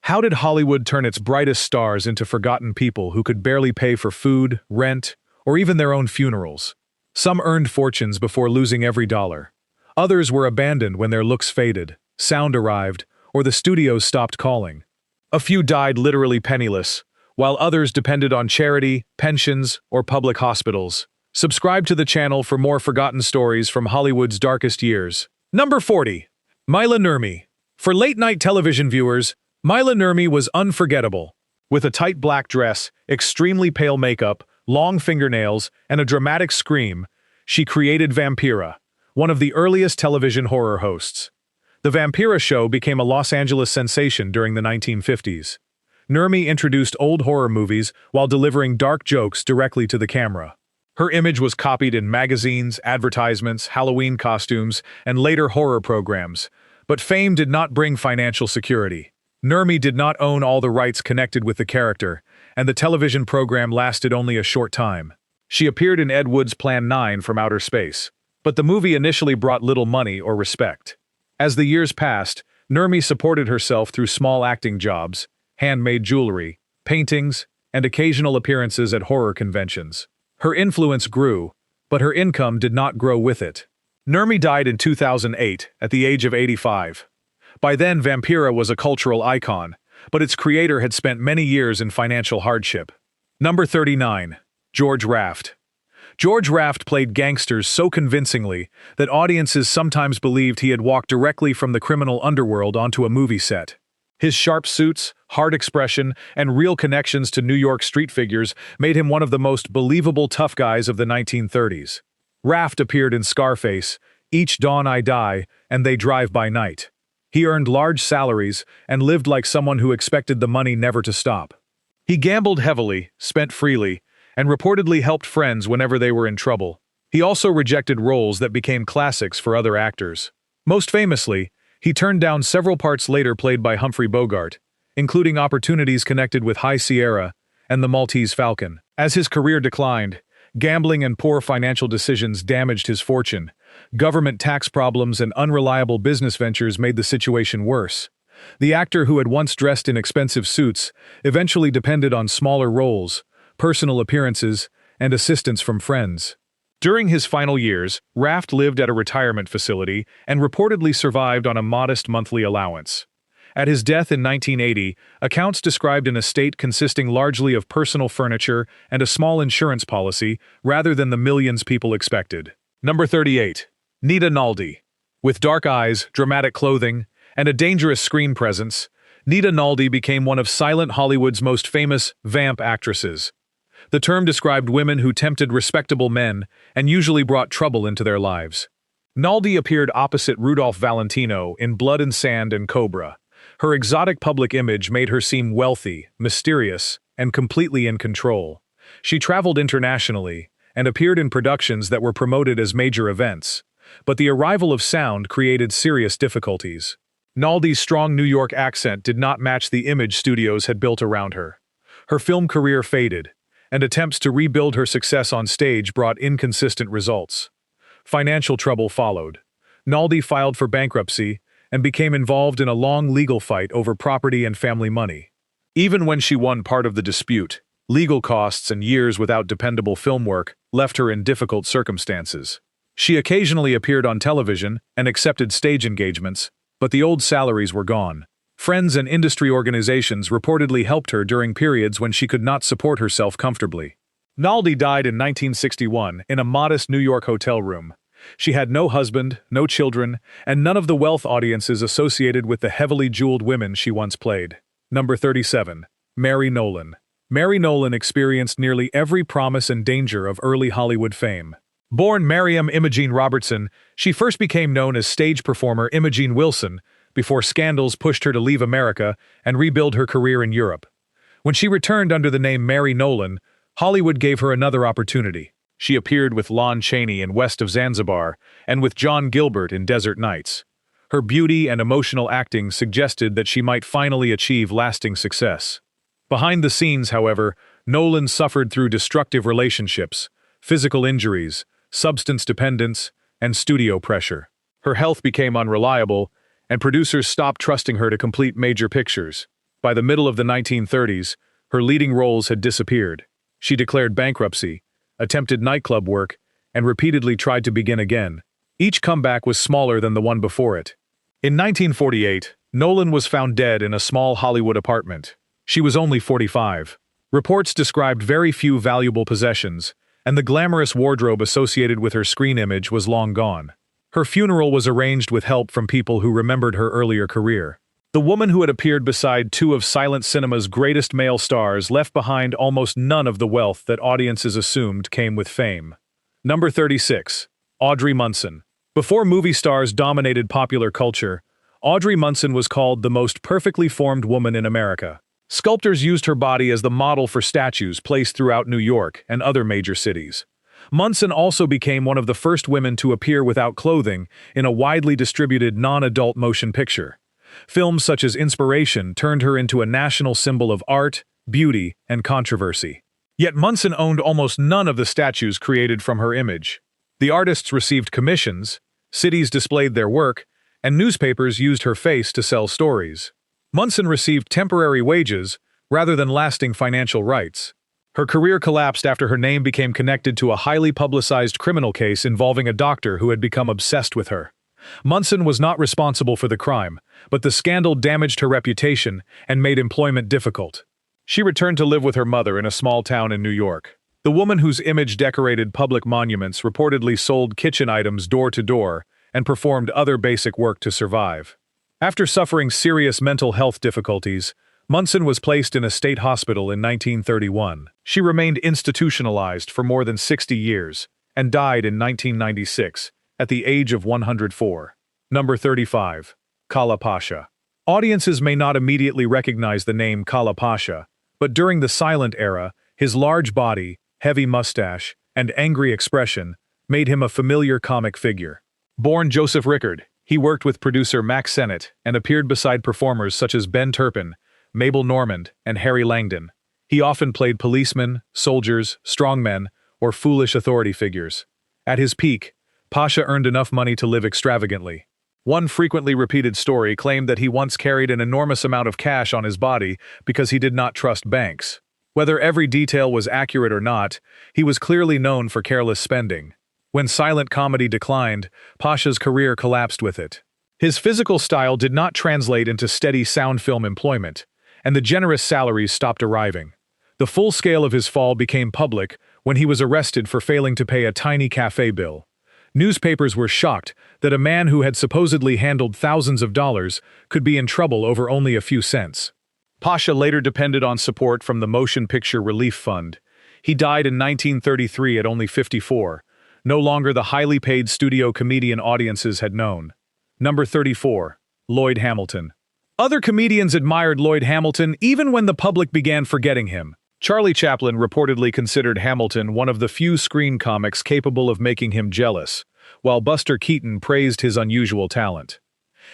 How did Hollywood turn its brightest stars into forgotten people who could barely pay for food, rent, or even their own funerals? Some earned fortunes before losing every dollar. Others were abandoned when their looks faded, sound arrived, or the studios stopped calling. A few died literally penniless, while others depended on charity, pensions, or public hospitals. Subscribe to the channel for more forgotten stories from Hollywood's darkest years. Number 40. Mila Nurmi. For late-night television viewers, Mila Nurmi was unforgettable. With a tight black dress, extremely pale makeup, long fingernails, and a dramatic scream, she created Vampira, one of the earliest television horror hosts. The Vampira show became a Los Angeles sensation during the 1950s. Nurmi introduced old horror movies while delivering dark jokes directly to the camera. Her image was copied in magazines, advertisements, Halloween costumes, and later horror programs, but fame did not bring financial security. Nurmi did not own all the rights connected with the character, and the television program lasted only a short time. She appeared in Ed Wood's Plan 9 from Outer Space, but the movie initially brought little money or respect. As the years passed, Nurmi supported herself through small acting jobs, handmade jewelry, paintings, and occasional appearances at horror conventions. Her influence grew, but her income did not grow with it. Nurmi died in 2008 at the age of 85. By then, Vampira was a cultural icon, but its creator had spent many years in financial hardship. Number 39. George Raft. George Raft played gangsters so convincingly that audiences sometimes believed he had walked directly from the criminal underworld onto a movie set. His sharp suits, hard expression, and real connections to New York street figures made him one of the most believable tough guys of the 1930s. Raft appeared in Scarface, Each Dawn I Die, and They Drive by Night. He earned large salaries and lived like someone who expected the money never to stop. He gambled heavily, spent freely, and reportedly helped friends whenever they were in trouble. He also rejected roles that became classics for other actors. Most famously, he turned down several parts later played by Humphrey Bogart, including opportunities connected with High Sierra and the Maltese Falcon. As his career declined, gambling and poor financial decisions damaged his fortune. Government tax problems and unreliable business ventures made the situation worse. The actor, who had once dressed in expensive suits, eventually depended on smaller roles, personal appearances, and assistance from friends. During his final years, Raft lived at a retirement facility and reportedly survived on a modest monthly allowance. At his death in 1980, accounts described an estate consisting largely of personal furniture and a small insurance policy, rather than the millions people expected. Number 38. Nita Naldi. With dark eyes, dramatic clothing, and a dangerous screen presence, Nita Naldi became one of silent Hollywood's most famous vamp actresses. The term described women who tempted respectable men and usually brought trouble into their lives. Naldi appeared opposite Rudolph Valentino in Blood and Sand and Cobra. Her exotic public image made her seem wealthy, mysterious, and completely in control. She traveled internationally and appeared in productions that were promoted as major events, but the arrival of sound created serious difficulties. Naldi's strong New York accent did not match the image studios had built around her. Her film career faded, and attempts to rebuild her success on stage brought inconsistent results. Financial trouble followed. Naldi filed for bankruptcy and became involved in a long legal fight over property and family money. Even when she won part of the dispute, legal costs and years without dependable film work left her in difficult circumstances. She occasionally appeared on television and accepted stage engagements, but the old salaries were gone. Friends and industry organizations reportedly helped her during periods when she could not support herself comfortably. Naldi died in 1961 in a modest New York hotel room. She had no husband, no children, and none of the wealth audiences associated with the heavily jeweled women she once played. Number 37. Mary Nolan. Mary Nolan experienced nearly every promise and danger of early Hollywood fame. Born Mariam Imogene Robertson, she first became known as stage performer Imogene Wilson before scandals pushed her to leave America and rebuild her career in Europe. When she returned under the name Mary Nolan, Hollywood gave her another opportunity. She appeared with Lon Chaney in West of Zanzibar and with John Gilbert in Desert Nights. Her beauty and emotional acting suggested that she might finally achieve lasting success. Behind the scenes, however, Nolan suffered through destructive relationships, physical injuries, substance dependence, and studio pressure. Her health became unreliable, and producers stopped trusting her to complete major pictures. By the middle of the 1930s, her leading roles had disappeared. She declared bankruptcy, attempted nightclub work, and repeatedly tried to begin again. Each comeback was smaller than the one before it. In 1948, Nolan was found dead in a small Hollywood apartment. She was only 45. Reports described very few valuable possessions, and the glamorous wardrobe associated with her screen image was long gone. Her funeral was arranged with help from people who remembered her earlier career. The woman who had appeared beside two of silent cinema's greatest male stars left behind almost none of the wealth that audiences assumed came with fame. Number 36. Audrey Munson. Before movie stars dominated popular culture, Audrey Munson was called the most perfectly formed woman in America. Sculptors used her body as the model for statues placed throughout New York and other major cities. Munson also became one of the first women to appear without clothing in a widely distributed non-adult motion picture. Films such as Inspiration turned her into a national symbol of art, beauty, and controversy. Yet Munson owned almost none of the statues created from her image. The artists received commissions, cities displayed their work, and newspapers used her face to sell stories. Munson received temporary wages rather than lasting financial rights. Her career collapsed after her name became connected to a highly publicized criminal case involving a doctor who had become obsessed with her. Munson was not responsible for the crime, but the scandal damaged her reputation and made employment difficult. She returned to live with her mother in a small town in New York. The woman whose image decorated public monuments reportedly sold kitchen items door to door and performed other basic work to survive. After suffering serious mental health difficulties, Munson was placed in a state hospital in 1931. She remained institutionalized for more than 60 years and died in 1996 at the age of 104. Number 35. Kala Pasha. Audiences may not immediately recognize the name Kala Pasha, but during the silent era, his large body, heavy mustache, and angry expression made him a familiar comic figure. Born Joseph Rickard, he worked with producer Max Sennett and appeared beside performers such as Ben Turpin, Mabel Normand, and Harry Langdon. He often played policemen, soldiers, strongmen, or foolish authority figures. At his peak, Pasha earned enough money to live extravagantly. One frequently repeated story claimed that he once carried an enormous amount of cash on his body because he did not trust banks. Whether every detail was accurate or not, he was clearly known for careless spending. When silent comedy declined, Pasha's career collapsed with it. His physical style did not translate into steady sound film employment, and the generous salaries stopped arriving. The full scale of his fall became public when he was arrested for failing to pay a tiny cafe bill. Newspapers were shocked that a man who had supposedly handled thousands of dollars could be in trouble over only a few cents. Pasha later depended on support from the Motion Picture Relief Fund. He died in 1933 at only 54, no longer the highly paid studio comedian audiences had known. Number 34. Lloyd Hamilton. Other comedians admired Lloyd Hamilton even when the public began forgetting him. Charlie Chaplin reportedly considered Hamilton one of the few screen comics capable of making him jealous, while Buster Keaton praised his unusual talent.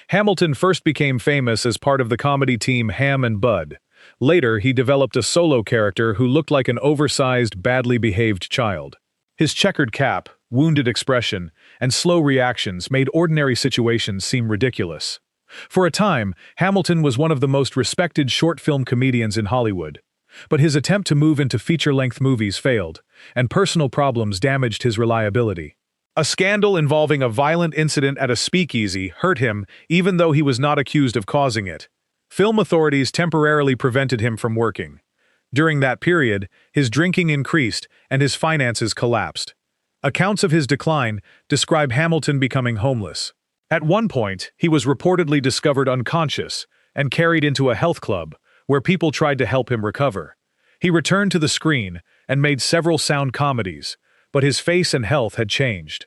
Hamilton first became famous as part of the comedy team Ham and Bud. Later, he developed a solo character who looked like an oversized, badly behaved child. His checkered cap, wounded expression, and slow reactions made ordinary situations seem ridiculous. For a time, Hamilton was one of the most respected short film comedians in Hollywood. But his attempt to move into feature-length movies failed, and personal problems damaged his reliability. A scandal involving a violent incident at a speakeasy hurt him even though he was not accused of causing it. Film authorities temporarily prevented him from working. During that period, his drinking increased and his finances collapsed. Accounts of his decline describe Hamilton becoming homeless. At one point, he was reportedly discovered unconscious and carried into a health club, where people tried to help him recover. He returned to the screen and made several sound comedies, but his face and health had changed.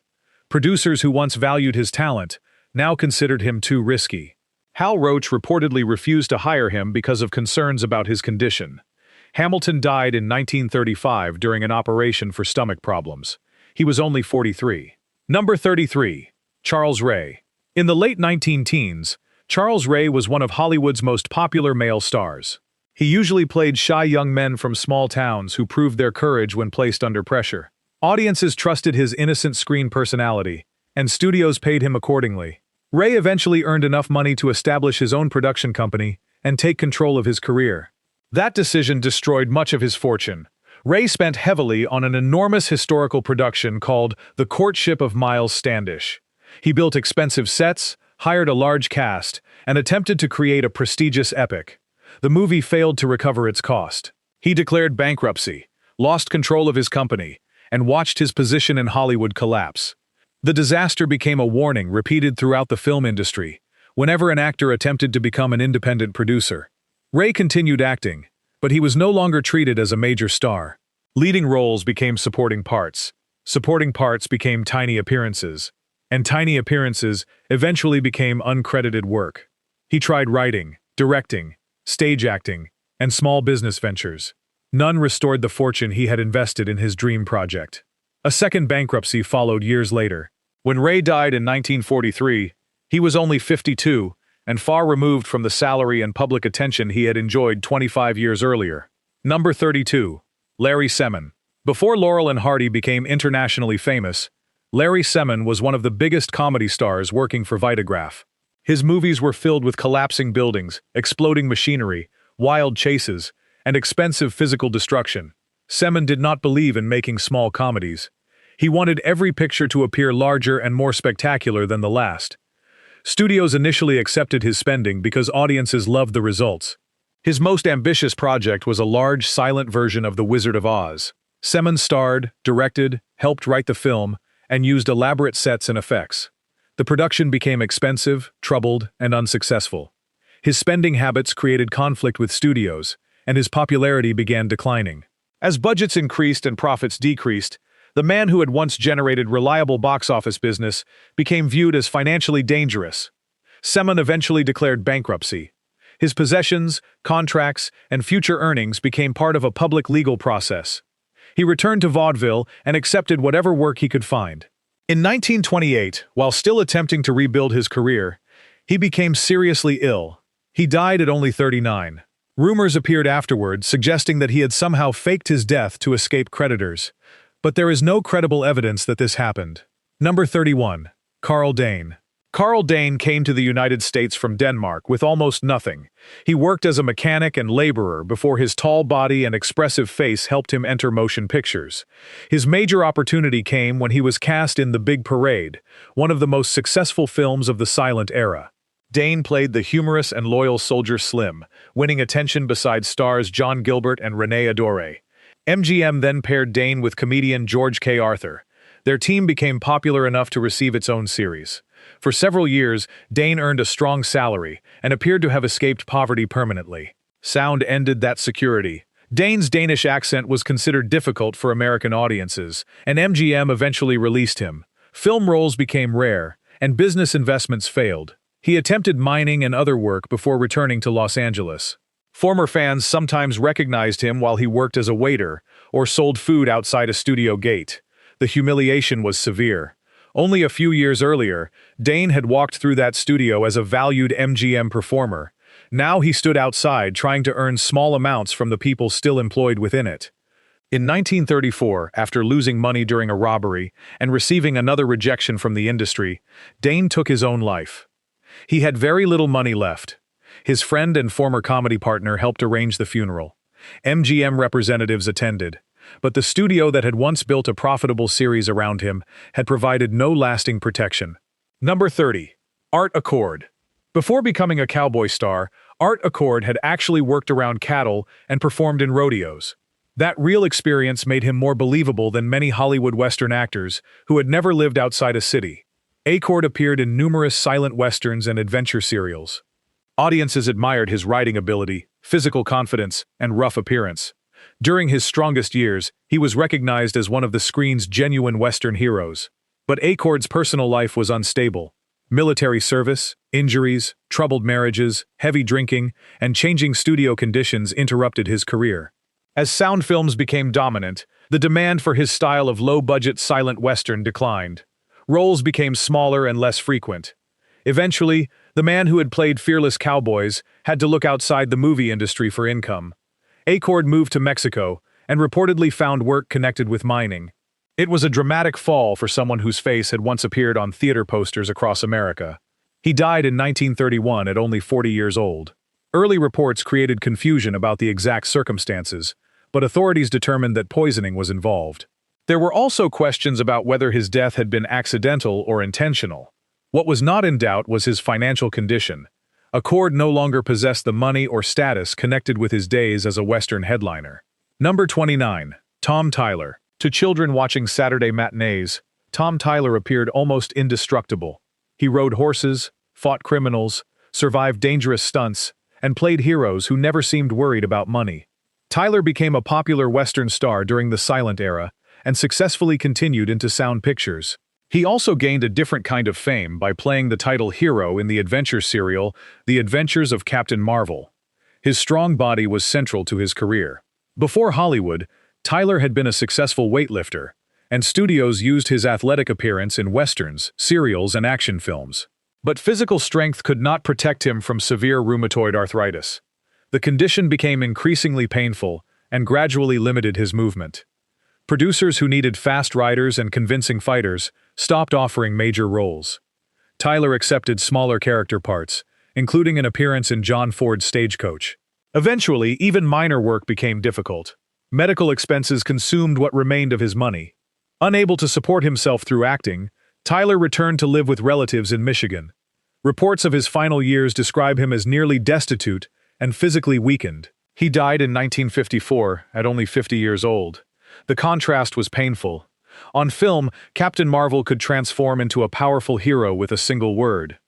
Producers who once valued his talent now considered him too risky. Hal Roach reportedly refused to hire him because of concerns about his condition. Hamilton died in 1935 during an operation for stomach problems. He was only 43. Number 33. Charles Ray. In the late 19-teens, Charles Ray was one of Hollywood's most popular male stars. He usually played shy young men from small towns who proved their courage when placed under pressure. Audiences trusted his innocent screen personality, and studios paid him accordingly. Ray eventually earned enough money to establish his own production company and take control of his career. That decision destroyed much of his fortune. Ray spent heavily on an enormous historical production called The Courtship of Miles Standish. He built expensive sets, hired a large cast, and attempted to create a prestigious epic. The movie failed to recover its cost. He declared bankruptcy, lost control of his company, and watched his position in Hollywood collapse. The disaster became a warning repeated throughout the film industry, whenever an actor attempted to become an independent producer. Ray continued acting, but he was no longer treated as a major star. Leading roles became supporting parts became tiny appearances, and tiny appearances eventually became uncredited work. He tried writing, directing, stage acting, and small business ventures. None restored the fortune he had invested in his dream project. A second bankruptcy followed years later. When Ray died in 1943, he was only 52 and far removed from the salary and public attention he had enjoyed 25 years earlier. Number 32. Larry Semon. Before Laurel and Hardy became internationally famous, Larry Semon was one of the biggest comedy stars working for Vitagraph. His movies were filled with collapsing buildings, exploding machinery, wild chases, and expensive physical destruction. Semon did not believe in making small comedies. He wanted every picture to appear larger and more spectacular than the last. Studios initially accepted his spending because audiences loved the results. His most ambitious project was a large, silent version of The Wizard of Oz. Semon starred, directed, helped write the film, and used elaborate sets and effects. The production became expensive, troubled, and unsuccessful. His spending habits created conflict with studios, and his popularity began declining. As budgets increased and profits decreased, the man who had once generated reliable box office business became viewed as financially dangerous. Semon eventually declared bankruptcy. His possessions, contracts, and future earnings became part of a public legal process. He returned to vaudeville and accepted whatever work he could find. In 1928, while still attempting to rebuild his career, he became seriously ill. He died at only 39. Rumors appeared afterward suggesting that he had somehow faked his death to escape creditors, but there is no credible evidence that this happened. Number 31. Carl Dane. Carl Dane came to the United States from Denmark with almost nothing. He worked as a mechanic and laborer before his tall body and expressive face helped him enter motion pictures. His major opportunity came when he was cast in The Big Parade, one of the most successful films of the silent era. Dane played the humorous and loyal soldier Slim, winning attention beside stars John Gilbert and Renee Adore. MGM then paired Dane with comedian George K. Arthur. Their team became popular enough to receive its own series. For several years, Dane earned a strong salary and appeared to have escaped poverty permanently. Sound ended that security. Dane's Danish accent was considered difficult for American audiences, and MGM eventually released him. Film roles became rare, and business investments failed. He attempted mining and other work before returning to Los Angeles. Former fans sometimes recognized him while he worked as a waiter or sold food outside a studio gate. The humiliation was severe. Only a few years earlier, Dane had walked through that studio as a valued MGM performer. Now he stood outside trying to earn small amounts from the people still employed within it. In 1934, after losing money during a robbery and receiving another rejection from the industry, Dane took his own life. He had very little money left. His friend and former comedy partner helped arrange the funeral. MGM representatives attended, but the studio that had once built a profitable series around him had provided no lasting protection. Number 30. Art Accord. Before becoming a cowboy star, Art Accord had actually worked around cattle and performed in rodeos. That real experience made him more believable than many Hollywood Western actors who had never lived outside a city. Accord appeared in numerous silent westerns and adventure serials. Audiences admired his writing ability, physical confidence, and rough appearance. During his strongest years, he was recognized as one of the screen's genuine Western heroes. But Accord's personal life was unstable. Military service, injuries, troubled marriages, heavy drinking, and changing studio conditions interrupted his career. As sound films became dominant, the demand for his style of low-budget silent Western declined. Roles became smaller and less frequent. Eventually, the man who had played fearless cowboys had to look outside the movie industry for income. Accord moved to Mexico and reportedly found work connected with mining. It was a dramatic fall for someone whose face had once appeared on theater posters across America. He died in 1931 at only 40 years old. Early reports created confusion about the exact circumstances, but authorities determined that poisoning was involved. There were also questions about whether his death had been accidental or intentional. What was not in doubt was his financial condition. Accord no longer possessed the money or status connected with his days as a Western headliner. Number 29. Tom Tyler. To children watching Saturday matinees, Tom Tyler appeared almost indestructible. He rode horses, fought criminals, survived dangerous stunts, and played heroes who never seemed worried about money. Tyler became a popular Western star during the silent era and successfully continued into sound pictures. He also gained a different kind of fame by playing the title hero in the adventure serial The Adventures of Captain Marvel. His strong body was central to his career. Before Hollywood, Tyler had been a successful weightlifter, and studios used his athletic appearance in westerns, serials, and action films. But physical strength could not protect him from severe rheumatoid arthritis. The condition became increasingly painful and gradually limited his movement. Producers who needed fast riders and convincing fighters stopped offering major roles. Tyler accepted smaller character parts, including an appearance in John Ford's Stagecoach. Eventually, even minor work became difficult. Medical expenses consumed what remained of his money. Unable to support himself through acting, Tyler returned to live with relatives in Michigan. Reports of his final years describe him as nearly destitute and physically weakened. He died in 1954, at only 50 years old. The contrast was painful. On film, Captain Marvel could transform into a powerful hero with a single word.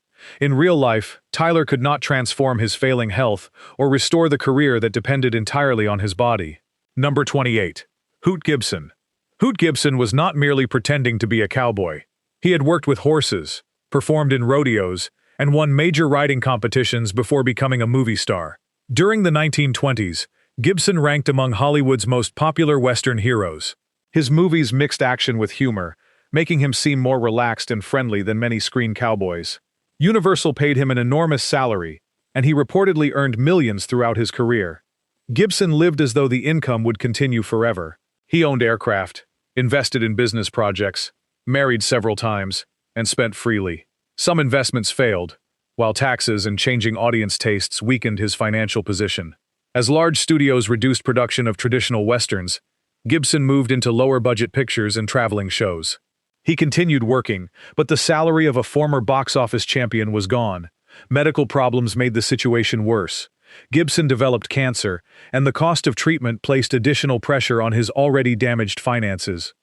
In real life, Tyler could not transform his failing health or restore the career that depended entirely on his body. Number 28. Hoot Gibson. Hoot Gibson was not merely pretending to be a cowboy. He had worked with horses, performed in rodeos, and won major riding competitions before becoming a movie star. During the 1920s, Gibson ranked among Hollywood's most popular Western heroes. His movies mixed action with humor, making him seem more relaxed and friendly than many screen cowboys. Universal paid him an enormous salary, and he reportedly earned millions throughout his career. Gibson lived as though the income would continue forever. He owned aircraft, invested in business projects, married several times, and spent freely. Some investments failed, while taxes and changing audience tastes weakened his financial position. As large studios reduced production of traditional westerns, Gibson moved into lower-budget pictures and traveling shows. He continued working, but the salary of a former box office champion was gone. Medical problems made the situation worse. Gibson developed cancer, and the cost of treatment placed additional pressure on his already damaged finances.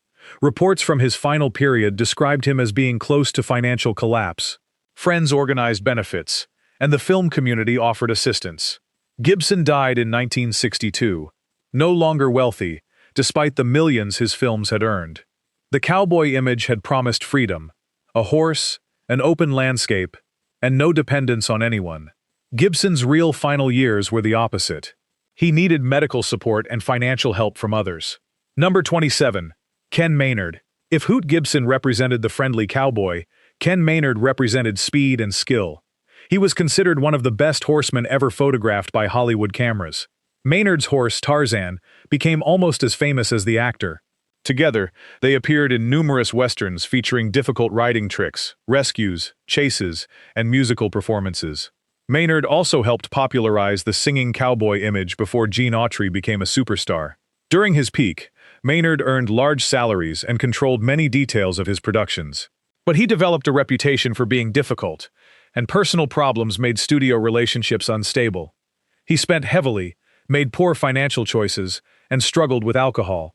Reports from his final period described him as being close to financial collapse. Friends organized benefits, and the film community offered assistance. Gibson died in 1962, no longer wealthy, despite the millions his films had earned. The cowboy image had promised freedom, a horse, an open landscape, and no dependence on anyone. Gibson's real final years were the opposite. He needed medical support and financial help from others. Number 27. Ken Maynard. If Hoot Gibson represented the friendly cowboy, Ken Maynard represented speed and skill. He was considered one of the best horsemen ever photographed by Hollywood cameras. Maynard's horse, Tarzan, became almost as famous as the actor. Together, they appeared in numerous westerns featuring difficult riding tricks, rescues, chases, and musical performances. Maynard also helped popularize the singing cowboy image before Gene Autry became a superstar. During his peak, Maynard earned large salaries and controlled many details of his productions. But he developed a reputation for being difficult, and personal problems made studio relationships unstable. He spent heavily, made poor financial choices, and struggled with alcohol.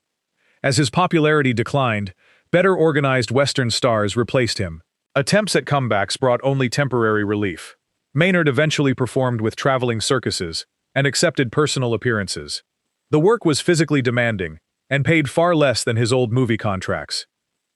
As his popularity declined, better organized Western stars replaced him. Attempts at comebacks brought only temporary relief. Maynard eventually performed with traveling circuses and accepted personal appearances. The work was physically demanding and paid far less than his old movie contracts.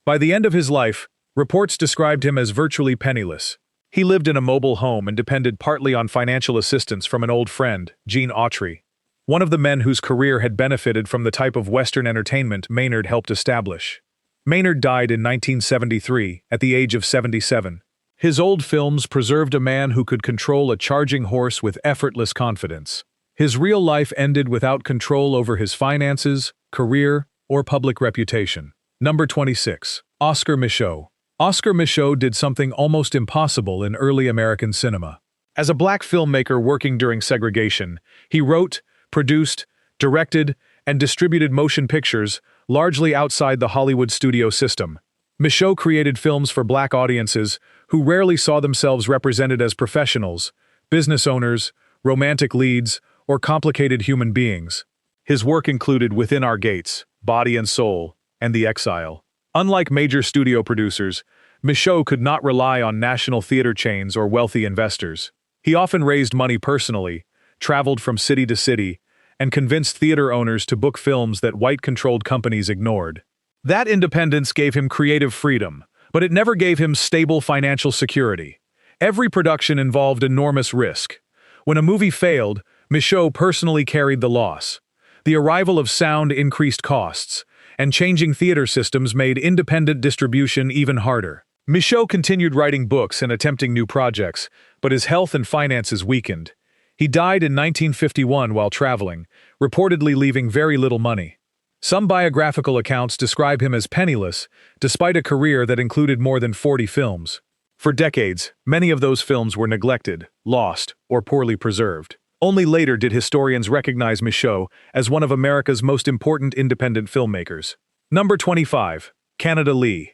By the end of his life, reports described him as virtually penniless. He lived in a mobile home and depended partly on financial assistance from an old friend, Gene Autry, one of the men whose career had benefited from the type of Western entertainment Maynard helped establish. Maynard died in 1973 at the age of 77. His old films preserved a man who could control a charging horse with effortless confidence. His real life ended without control over his finances, career, or public reputation. Number 26. Oscar Micheaux. Oscar Micheaux did something almost impossible in early American cinema. As a black filmmaker working during segregation, he wrote, produced, directed, and distributed motion pictures largely outside the Hollywood studio system. Michaud created films for black audiences who rarely saw themselves represented as professionals, business owners, romantic leads, or complicated human beings. His work included Within Our Gates, Body and Soul, and The Exile. Unlike major studio producers, Michaud could not rely on national theater chains or wealthy investors. He often raised money personally, traveled from city to city, and convinced theater owners to book films that white-controlled companies ignored. That independence gave him creative freedom, but it never gave him stable financial security. Every production involved enormous risk. When a movie failed, Michaud personally carried the loss. The arrival of sound increased costs, and changing theater systems made independent distribution even harder. Michaud continued writing books and attempting new projects, but his health and finances weakened. He died in 1951 while traveling, reportedly leaving very little money. Some biographical accounts describe him as penniless, despite a career that included more than 40 films. For decades, many of those films were neglected, lost, or poorly preserved. Only later did historians recognize Michaud as one of America's most important independent filmmakers. Number 25. Canada Lee.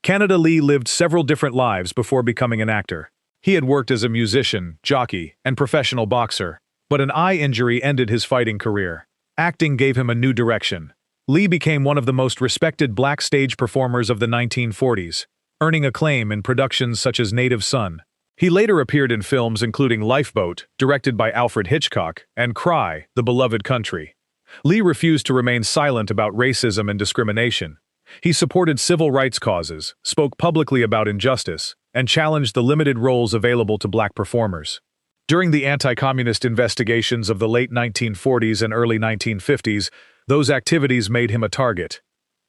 Canada Lee lived several different lives before becoming an actor. He had worked as a musician, jockey, and professional boxer, but an eye injury ended his fighting career. Acting gave him a new direction. Lee became one of the most respected black stage performers of the 1940s, earning acclaim in productions such as Native Son. He later appeared in films including Lifeboat, directed by Alfred Hitchcock, and Cry, The Beloved Country. Lee refused to remain silent about racism and discrimination. He supported civil rights causes, spoke publicly about injustice, and challenged the limited roles available to black performers. During the anti-communist investigations of the late 1940s and early 1950s, those activities made him a target.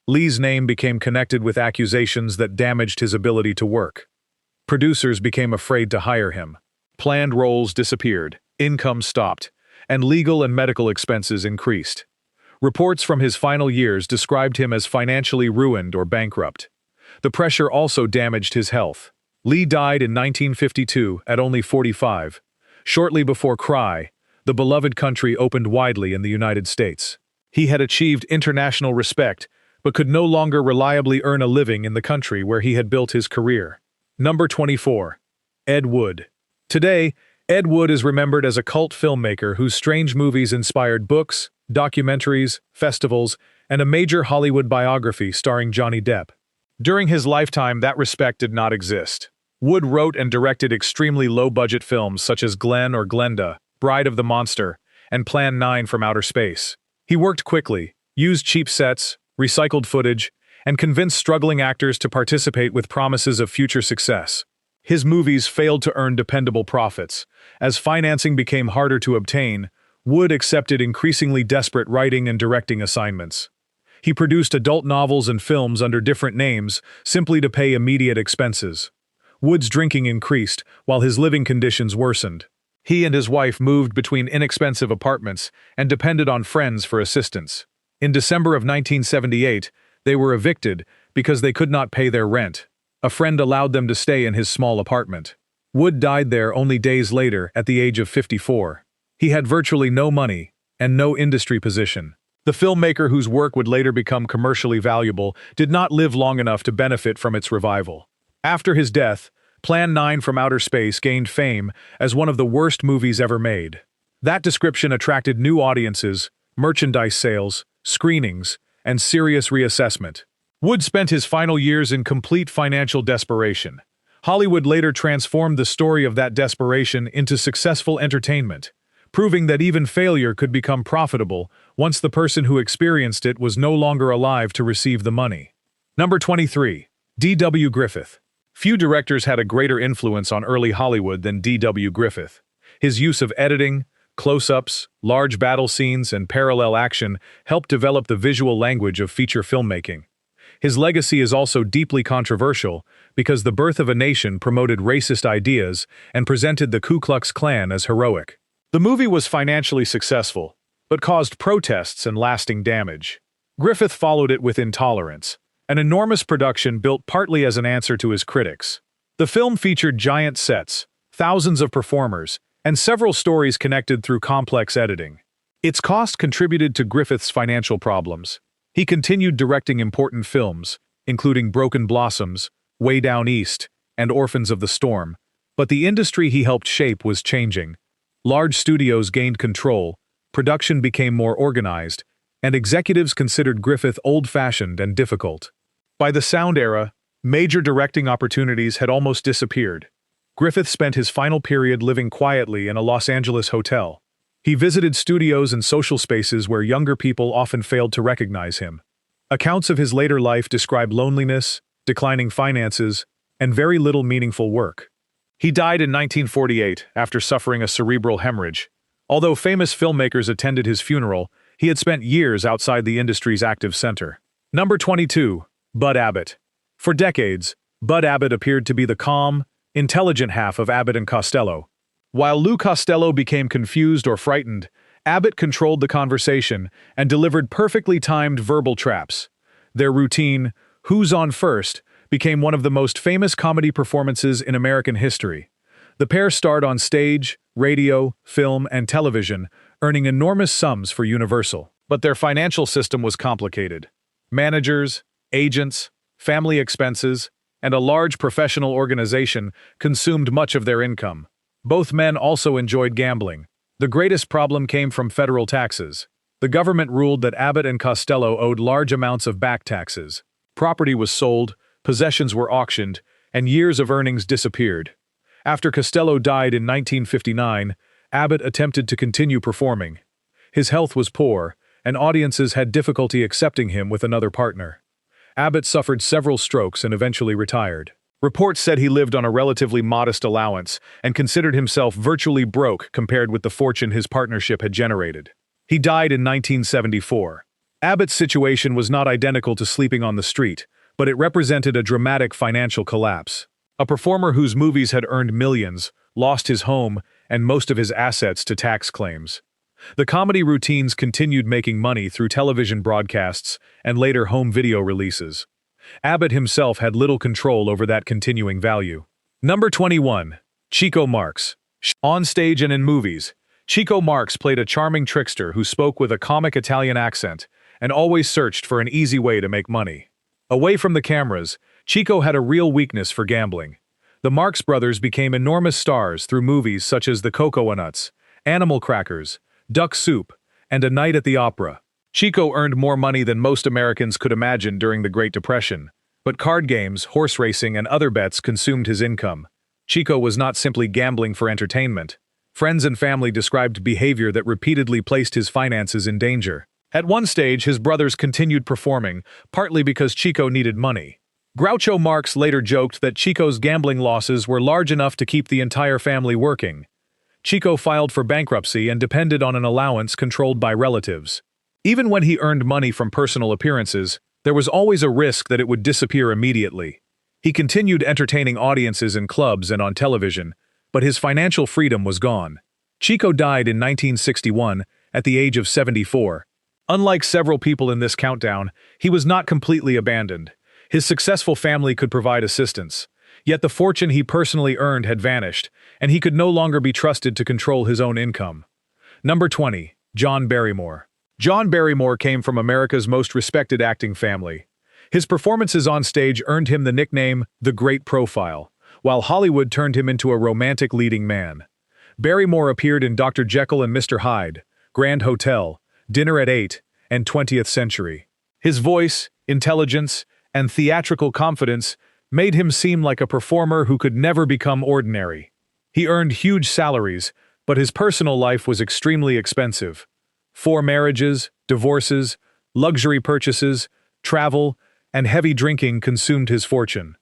Lee's name became connected with accusations that damaged his ability to work. Producers became afraid to hire him. Planned roles disappeared, income stopped, and legal and medical expenses increased. Reports from his final years described him as financially ruined or bankrupt. The pressure also damaged his health. Lee died in 1952 at only 45. Shortly before Cry, The Beloved Country opened widely in the United States. He had achieved international respect, but could no longer reliably earn a living in the country where he had built his career. Number 24. Ed Wood. Today, Ed Wood is remembered as a cult filmmaker whose strange movies inspired books, documentaries, festivals, and a major Hollywood biography starring Johnny Depp. During his lifetime, that respect did not exist. Wood wrote and directed extremely low-budget films such as Glenn or Glenda, Bride of the Monster, and Plan 9 from Outer Space. He worked quickly, used cheap sets, recycled footage, and convinced struggling actors to participate with promises of future success. His movies failed to earn dependable profits. As financing became harder to obtain, Wood accepted increasingly desperate writing and directing assignments. He produced adult novels and films under different names simply to pay immediate expenses. Wood's drinking increased, while his living conditions worsened. He and his wife moved between inexpensive apartments and depended on friends for assistance. In December of 1978, they were evicted because they could not pay their rent. A friend allowed them to stay in his small apartment. Wood died there only days later at the age of 54. He had virtually no money and no industry position. The filmmaker whose work would later become commercially valuable did not live long enough to benefit from its revival. After his death, Plan 9 from Outer Space gained fame as one of the worst movies ever made. That description attracted new audiences, merchandise sales, screenings, and serious reassessment. Wood spent his final years in complete financial desperation. Hollywood later transformed the story of that desperation into successful entertainment, proving that even failure could become profitable once the person who experienced it was no longer alive to receive the money. Number 23. D.W. Griffith. Few directors had a greater influence on early Hollywood than D.W. Griffith. His use of editing, close-ups, large battle scenes, and parallel action helped develop the visual language of feature filmmaking. His legacy is also deeply controversial because The Birth of a Nation promoted racist ideas and presented the Ku Klux Klan as heroic. The movie was financially successful, but caused protests and lasting damage. Griffith followed it with Intolerance, an enormous production built partly as an answer to his critics. The film featured giant sets, thousands of performers, and several stories connected through complex editing. Its cost contributed to Griffith's financial problems. He continued directing important films, including Broken Blossoms, Way Down East, and Orphans of the Storm, but the industry he helped shape was changing. Large studios gained control, production became more organized, and executives considered Griffith old-fashioned and difficult. By the sound era, major directing opportunities had almost disappeared. Griffith spent his final period living quietly in a Los Angeles hotel. He visited studios and social spaces where younger people often failed to recognize him. Accounts of his later life describe loneliness, declining finances, and very little meaningful work. He died in 1948 after suffering a cerebral hemorrhage. Although famous filmmakers attended his funeral, he had spent years outside the industry's active center. Number 22. Bud Abbott. For decades, Bud Abbott appeared to be the calm, intelligent half of Abbott and Costello. While Lou Costello became confused or frightened, Abbott controlled the conversation and delivered perfectly timed verbal traps. Their routine, "Who's on first?" became one of the most famous comedy performances in American history. The pair starred on stage, radio, film, and television, earning enormous sums for Universal. But their financial system was complicated. Managers, agents, family expenses, and a large professional organization consumed much of their income. Both men also enjoyed gambling. The greatest problem came from federal taxes. The government ruled that Abbott and Costello owed large amounts of back taxes. Property was sold, possessions were auctioned, and years of earnings disappeared. After Costello died in 1959, Abbott attempted to continue performing. His health was poor, and audiences had difficulty accepting him with another partner. Abbott suffered several strokes and eventually retired. Reports said he lived on a relatively modest allowance and considered himself virtually broke compared with the fortune his partnership had generated. He died in 1974. Abbott's situation was not identical to sleeping on the street, but it represented a dramatic financial collapse. A performer whose movies had earned millions lost his home and most of his assets to tax claims. The comedy routines continued making money through television broadcasts and later home video releases. Abbott himself had little control over that continuing value. Number 21. Chico Marx. On stage and in movies, Chico Marx played a charming trickster who spoke with a comic Italian accent and always searched for an easy way to make money. Away from the cameras, Chico had a real weakness for gambling. The Marx Brothers became enormous stars through movies such as The Cocoanuts, Animal Crackers, Duck Soup, and A Night at the Opera. Chico earned more money than most Americans could imagine during the Great Depression, but card games, horse racing, and other bets consumed his income. Chico was not simply gambling for entertainment. Friends and family described behavior that repeatedly placed his finances in danger. At one stage, his brothers continued performing, partly because Chico needed money. Groucho Marx later joked that Chico's gambling losses were large enough to keep the entire family working. Chico filed for bankruptcy and depended on an allowance controlled by relatives. Even when he earned money from personal appearances, there was always a risk that it would disappear immediately. He continued entertaining audiences in clubs and on television, but his financial freedom was gone. Chico died in 1961 at the age of 74. Unlike several people in this countdown, he was not completely abandoned. His successful family could provide assistance. Yet the fortune he personally earned had vanished, and he could no longer be trusted to control his own income. Number 20. John Barrymore. John Barrymore came from America's most respected acting family. His performances on stage earned him the nickname The Great Profile, while Hollywood turned him into a romantic leading man. Barrymore appeared in Dr. Jekyll and Mr. Hyde, Grand Hotel, Dinner at 8, and 20th Century. His voice, intelligence, and theatrical confidence made him seem like a performer who could never become ordinary. He earned huge salaries, but his personal life was extremely expensive. 4 marriages, divorces, luxury purchases, travel, and heavy drinking consumed his fortune.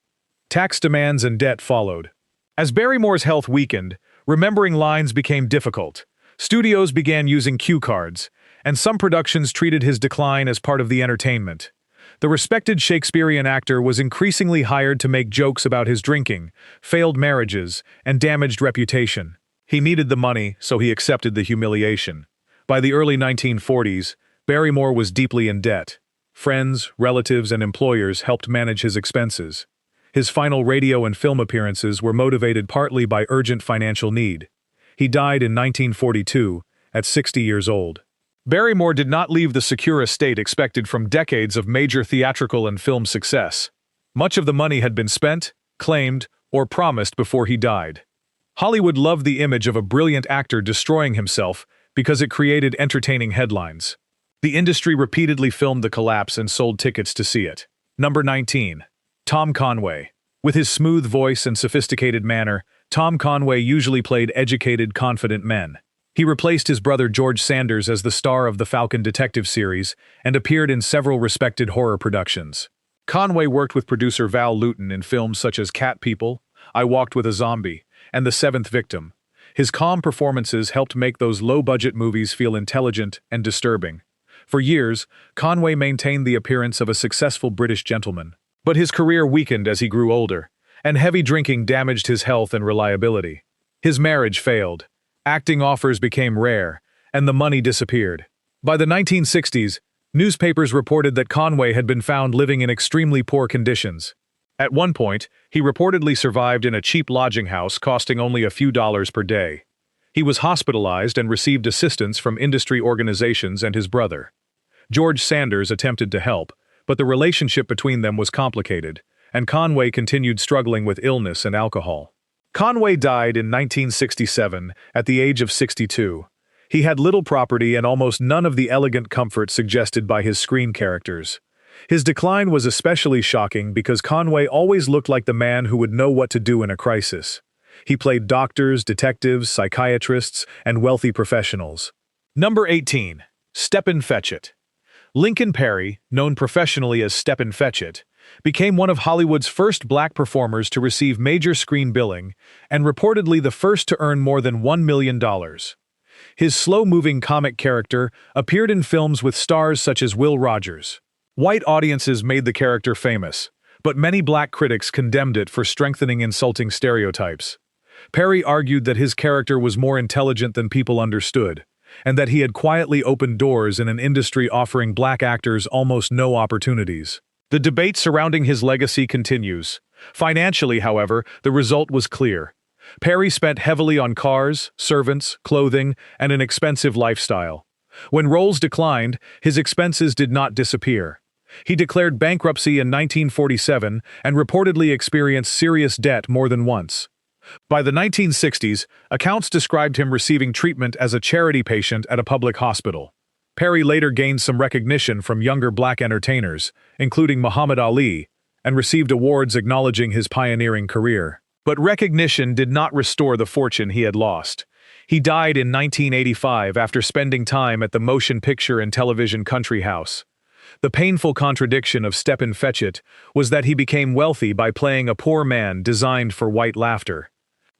Tax demands and debt followed. As Barrymore's health weakened, remembering lines became difficult. Studios began using cue cards, and some productions treated his decline as part of the entertainment. The respected Shakespearean actor was increasingly hired to make jokes about his drinking, failed marriages, and damaged reputation. He needed the money, so he accepted the humiliation. By the early 1940s, Barrymore was deeply in debt. Friends, relatives, and employers helped manage his expenses. His final radio and film appearances were motivated partly by urgent financial need. He died in 1942, at 60 years old. Barrymore did not leave the secure estate expected from decades of major theatrical and film success. Much of the money had been spent, claimed, or promised before he died. Hollywood loved the image of a brilliant actor destroying himself because it created entertaining headlines. The industry repeatedly filmed the collapse and sold tickets to see it. Number 19. Tom Conway. With his smooth voice and sophisticated manner, Tom Conway usually played educated, confident men. He replaced his brother George Sanders as the star of the Falcon detective series and appeared in several respected horror productions. Conway worked with producer Val Lewton in films such as Cat People, I Walked with a Zombie, and The Seventh Victim. His calm performances helped make those low-budget movies feel intelligent and disturbing. For years, Conway maintained the appearance of a successful British gentleman. But his career weakened as he grew older, and heavy drinking damaged his health and reliability. His marriage failed, acting offers became rare, and the money disappeared. By the 1960s, newspapers reported that Conway had been found living in extremely poor conditions. At one point, he reportedly survived in a cheap lodging house costing only a few dollars per day. He was hospitalized and received assistance from industry organizations and his brother. George Sanders attempted to help, but the relationship between them was complicated, and Conway continued struggling with illness and alcohol. Conway died in 1967 at the age of 62. He had little property and almost none of the elegant comfort suggested by his screen characters. His decline was especially shocking because Conway always looked like the man who would know what to do in a crisis. He played doctors, detectives, psychiatrists, and wealthy professionals. Number 18. Stepin Fetchit. Lincoln Perry, known professionally as Stepin Fetchit, became one of Hollywood's first black performers to receive major screen billing and reportedly the first to earn more than $1 million. His slow-moving comic character appeared in films with stars such as Will Rogers. White audiences made the character famous, but many black critics condemned it for strengthening insulting stereotypes. Perry argued that his character was more intelligent than people understood, and that he had quietly opened doors in an industry offering black actors almost no opportunities. The debate surrounding his legacy continues. Financially, however, the result was clear. Perry spent heavily on cars, servants, clothing, and an expensive lifestyle. When roles declined, his expenses did not disappear. He declared bankruptcy in 1947 and reportedly experienced serious debt more than once. By the 1960s, accounts described him receiving treatment as a charity patient at a public hospital. Perry later gained some recognition from younger black entertainers, including Muhammad Ali, and received awards acknowledging his pioneering career. But recognition did not restore the fortune he had lost. He died in 1985 after spending time at the motion picture and television country house. The painful contradiction of Stepin Fetchit was that he became wealthy by playing a poor man designed for white laughter.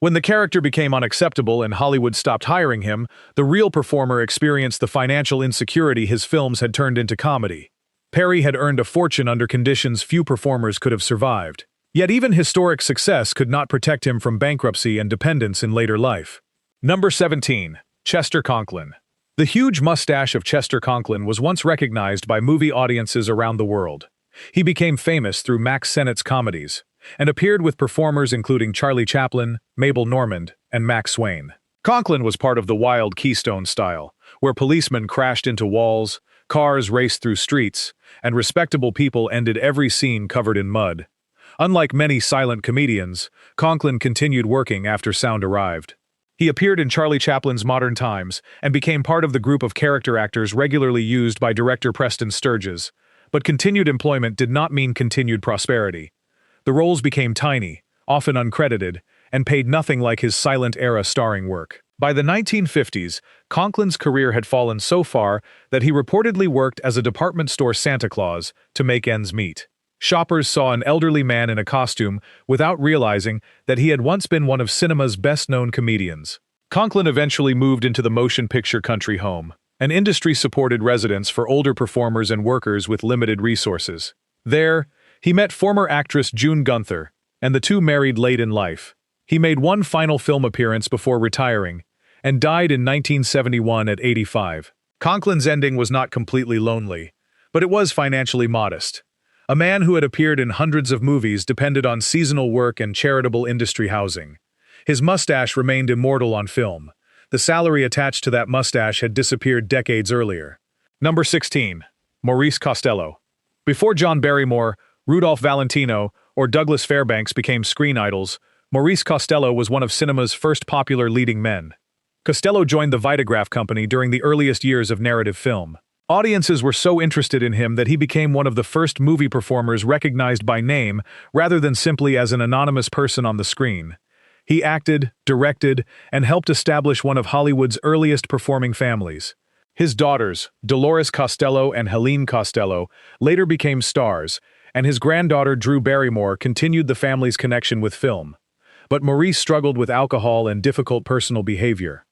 When the character became unacceptable and Hollywood stopped hiring him, the real performer experienced the financial insecurity his films had turned into comedy. Perry had earned a fortune under conditions few performers could have survived. Yet even historic success could not protect him from bankruptcy and dependence in later life. Number 17. Chester Conklin. The huge mustache of Chester Conklin was once recognized by movie audiences around the world. He became famous through Mack Sennett's comedies, and appeared with performers including Charlie Chaplin, Mabel Normand, and Max Swain. Conklin was part of the wild Keystone style, where policemen crashed into walls, cars raced through streets, and respectable people ended every scene covered in mud. Unlike many silent comedians, Conklin continued working after sound arrived. He appeared in Charlie Chaplin's Modern Times and became part of the group of character actors regularly used by director Preston Sturges, but continued employment did not mean continued prosperity. The roles became tiny, often uncredited, and paid nothing like his silent-era starring work. By the 1950s, Conklin's career had fallen so far that he reportedly worked as a department store Santa Claus to make ends meet. Shoppers saw an elderly man in a costume without realizing that he had once been one of cinema's best-known comedians. Conklin eventually moved into the motion picture country home, an industry-supported residence for older performers and workers with limited resources. There, he met former actress June Gunther, and the two married late in life. He made one final film appearance before retiring, and died in 1971 at 85. Conklin's ending was not completely lonely, but it was financially modest. A man who had appeared in hundreds of movies depended on seasonal work and charitable industry housing. His mustache remained immortal on film. The salary attached to that mustache had disappeared decades earlier. Number 16. Maurice Costello. Before John Barrymore, Rudolph Valentino, or Douglas Fairbanks became screen idols, Maurice Costello was one of cinema's first popular leading men. Costello joined the Vitagraph Company during the earliest years of narrative film. Audiences were so interested in him that he became one of the first movie performers recognized by name rather than simply as an anonymous person on the screen. He acted, directed, and helped establish one of Hollywood's earliest performing families. His daughters, Dolores Costello and Helene Costello, later became stars, and his granddaughter Drew Barrymore continued the family's connection with film. But Maurice struggled with alcohol and difficult personal behavior.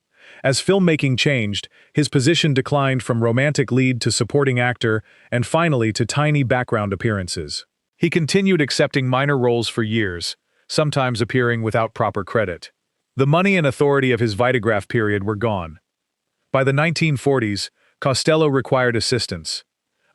As filmmaking changed, his position declined from romantic lead to supporting actor and finally to tiny background appearances. He continued accepting minor roles for years, sometimes appearing without proper credit. The money and authority of his Vitagraph period were gone. By the 1940s, Costello required assistance.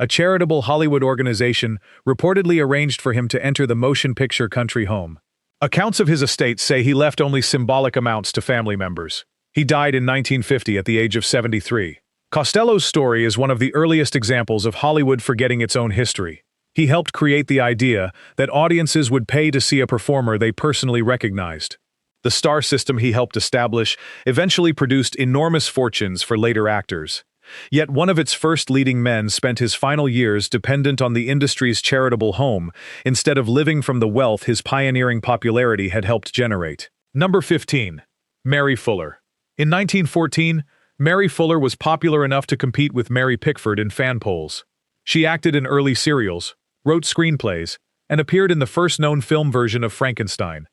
A charitable Hollywood organization reportedly arranged for him to enter the motion picture country home. Accounts of his estate say he left only symbolic amounts to family members. He died in 1950 at the age of 73. Costello's story is one of the earliest examples of Hollywood forgetting its own history. He helped create the idea that audiences would pay to see a performer they personally recognized. The star system he helped establish eventually produced enormous fortunes for later actors. Yet one of its first leading men spent his final years dependent on the industry's charitable home, instead of living from the wealth his pioneering popularity had helped generate. Number 15. Mary Fuller. In 1914, Mary Fuller was popular enough to compete with Mary Pickford in fan polls. She acted in early serials, wrote screenplays, and appeared in the first known film version of Frankenstein.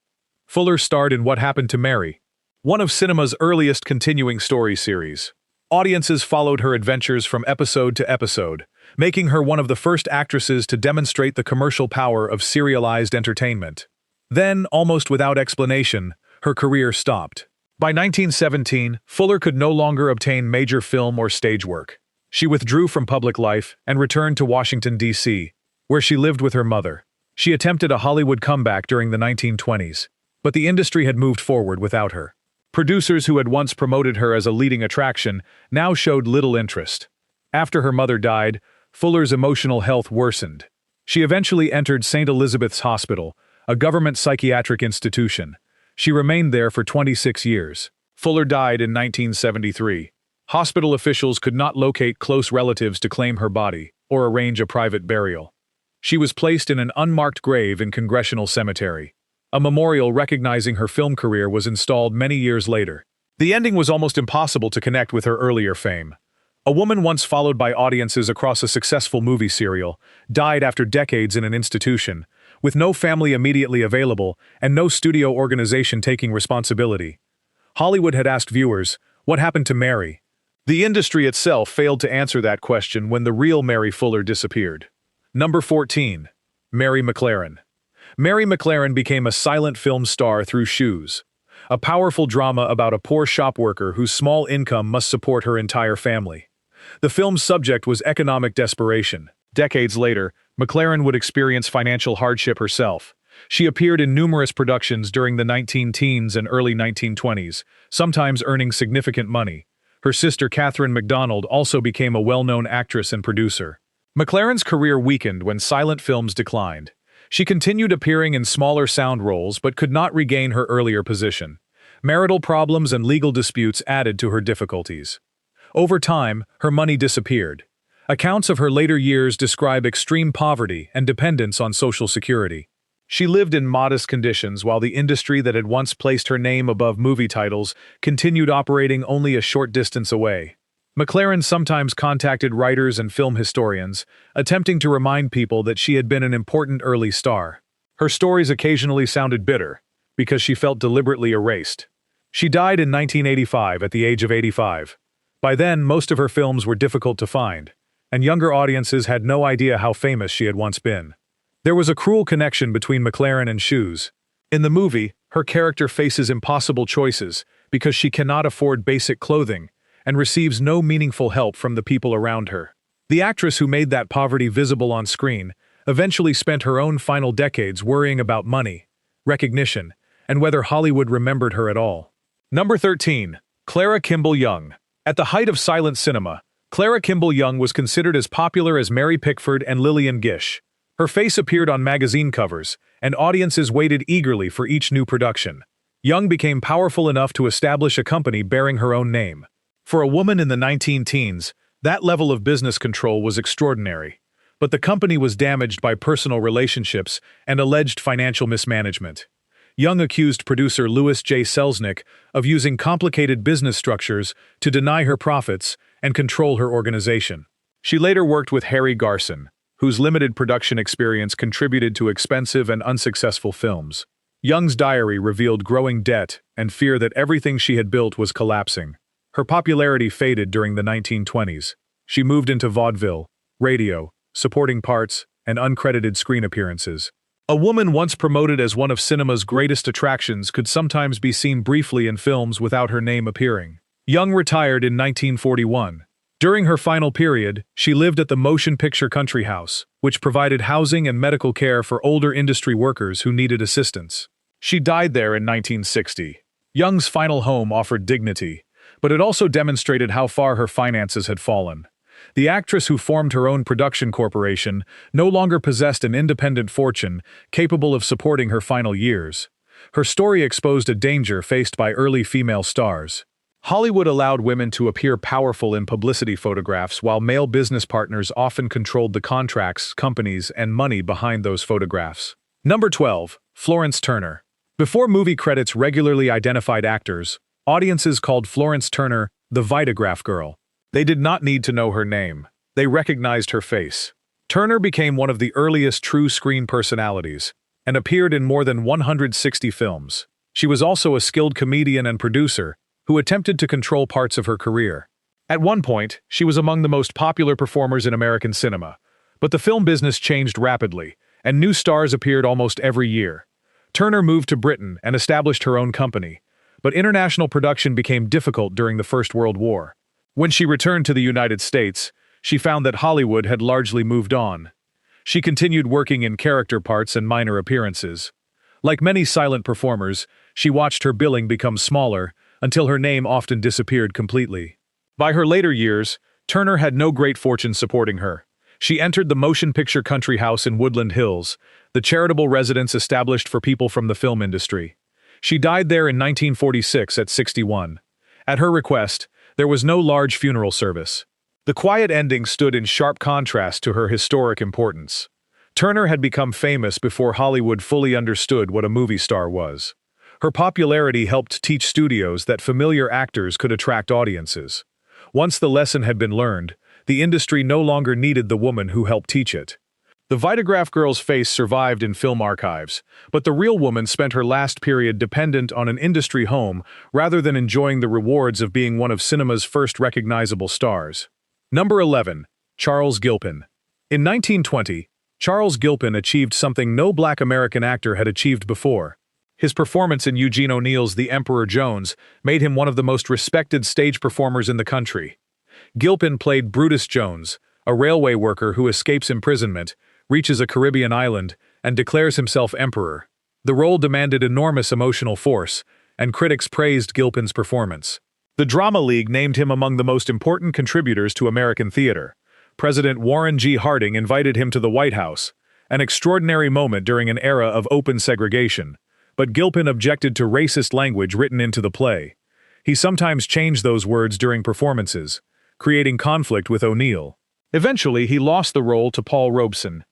Fuller starred in What Happened to Mary, one of cinema's earliest continuing story series. Audiences followed her adventures from episode to episode, making her one of the first actresses to demonstrate the commercial power of serialized entertainment. Then, almost without explanation, her career stopped. By 1917, Fuller could no longer obtain major film or stage work. She withdrew from public life and returned to Washington, D.C., where she lived with her mother. She attempted a Hollywood comeback during the 1920s, but the industry had moved forward without her. Producers who had once promoted her as a leading attraction now showed little interest. After her mother died, Fuller's emotional health worsened. She eventually entered St. Elizabeth's Hospital, a government psychiatric institution. She remained there for 26 years. Fuller died in 1973. Hospital officials could not locate close relatives to claim her body or arrange a private burial. She was placed in an unmarked grave in Congressional Cemetery. A memorial recognizing her film career was installed many years later. The ending was almost impossible to connect with her earlier fame. A woman once followed by audiences across a successful movie serial died after decades in an institution, with no family immediately available and no studio organization taking responsibility. Hollywood had asked viewers, "What happened to Mary?" The industry itself failed to answer that question when the real Mary Fuller disappeared. Number 14. Mary McLaren. Mary McLaren became a silent film star through Shoes, a powerful drama about a poor shop worker whose small income must support her entire family. The film's subject was economic desperation. Decades later, McLaren would experience financial hardship herself. She appeared in numerous productions during the 19-teens and early 1920s, sometimes earning significant money. Her sister Catherine MacDonald also became a well-known actress and producer. McLaren's career weakened when silent films declined. She continued appearing in smaller sound roles but could not regain her earlier position. Marital problems and legal disputes added to her difficulties. Over time, her money disappeared. Accounts of her later years describe extreme poverty and dependence on Social Security. She lived in modest conditions while the industry that had once placed her name above movie titles continued operating only a short distance away. McLaren sometimes contacted writers and film historians, attempting to remind people that she had been an important early star. Her stories occasionally sounded bitter, because she felt deliberately erased. She died in 1985 at the age of 85. By then, most of her films were difficult to find, and younger audiences had no idea how famous she had once been. There was a cruel connection between McLaren and Shoes. In the movie, her character faces impossible choices because she cannot afford basic clothing and receives no meaningful help from the people around her. The actress who made that poverty visible on screen eventually spent her own final decades worrying about money, recognition, and whether Hollywood remembered her at all. Number 13. Clara Kimball Young. At the height of silent cinema, Clara Kimball Young was considered as popular as Mary Pickford and Lillian Gish. Her face appeared on magazine covers, and audiences waited eagerly for each new production. Young became powerful enough to establish a company bearing her own name. For a woman in the 19-teens, that level of business control was extraordinary. But the company was damaged by personal relationships and alleged financial mismanagement. Young accused producer Louis J. Selznick of using complicated business structures to deny her profits and control her organization. She later worked with Harry Garson, whose limited production experience contributed to expensive and unsuccessful films. Young's diary revealed growing debt and fear that everything she had built was collapsing. Her popularity faded during the 1920s. She moved into vaudeville, radio, supporting parts, and uncredited screen appearances. A woman once promoted as one of cinema's greatest attractions could sometimes be seen briefly in films without her name appearing. Young retired in 1941. During her final period, she lived at the Motion Picture Country House, which provided housing and medical care for older industry workers who needed assistance. She died there in 1960. Young's final home offered dignity, but it also demonstrated how far her finances had fallen. The actress who formed her own production corporation no longer possessed an independent fortune capable of supporting her final years. Her story exposed a danger faced by early female stars. Hollywood allowed women to appear powerful in publicity photographs while male business partners often controlled the contracts, companies, and money behind those photographs. Number 12. Florence Turner. Before movie credits regularly identified actors, audiences called Florence Turner the Vitagraph Girl. They did not need to know her name. They recognized her face. Turner became one of the earliest true screen personalities and appeared in more than 160 films. She was also a skilled comedian and producer who attempted to control parts of her career. At one point, she was among the most popular performers in American cinema, but the film business changed rapidly, and new stars appeared almost every year. Turner moved to Britain and established her own company, but international production became difficult during the First World War. When she returned to the United States, she found that Hollywood had largely moved on. She continued working in character parts and minor appearances. Like many silent performers, she watched her billing become smaller until her name often disappeared completely. By her later years, Turner had no great fortune supporting her. She entered the Motion Picture Country House in Woodland Hills, the charitable residence established for people from the film industry. She died there in 1946 at 61. At her request, there was no large funeral service. The quiet ending stood in sharp contrast to her historic importance. Turner had become famous before Hollywood fully understood what a movie star was. Her popularity helped teach studios that familiar actors could attract audiences. Once the lesson had been learned, the industry no longer needed the woman who helped teach it. The Vitagraph Girl's face survived in film archives, but the real woman spent her last period dependent on an industry home rather than enjoying the rewards of being one of cinema's first recognizable stars. Number 11. Charles Gilpin. In 1920, Charles Gilpin achieved something no Black American actor had achieved before. His performance in Eugene O'Neill's The Emperor Jones made him one of the most respected stage performers in the country. Gilpin played Brutus Jones, a railway worker who escapes imprisonment, reaches a Caribbean island, and declares himself emperor. The role demanded enormous emotional force, and critics praised Gilpin's performance. The Drama League named him among the most important contributors to American theater. President Warren G. Harding invited him to the White House, an extraordinary moment during an era of open segregation. But Gilpin objected to racist language written into the play. He sometimes changed those words during performances, creating conflict with O'Neill. Eventually, he lost the role to Paul Robeson.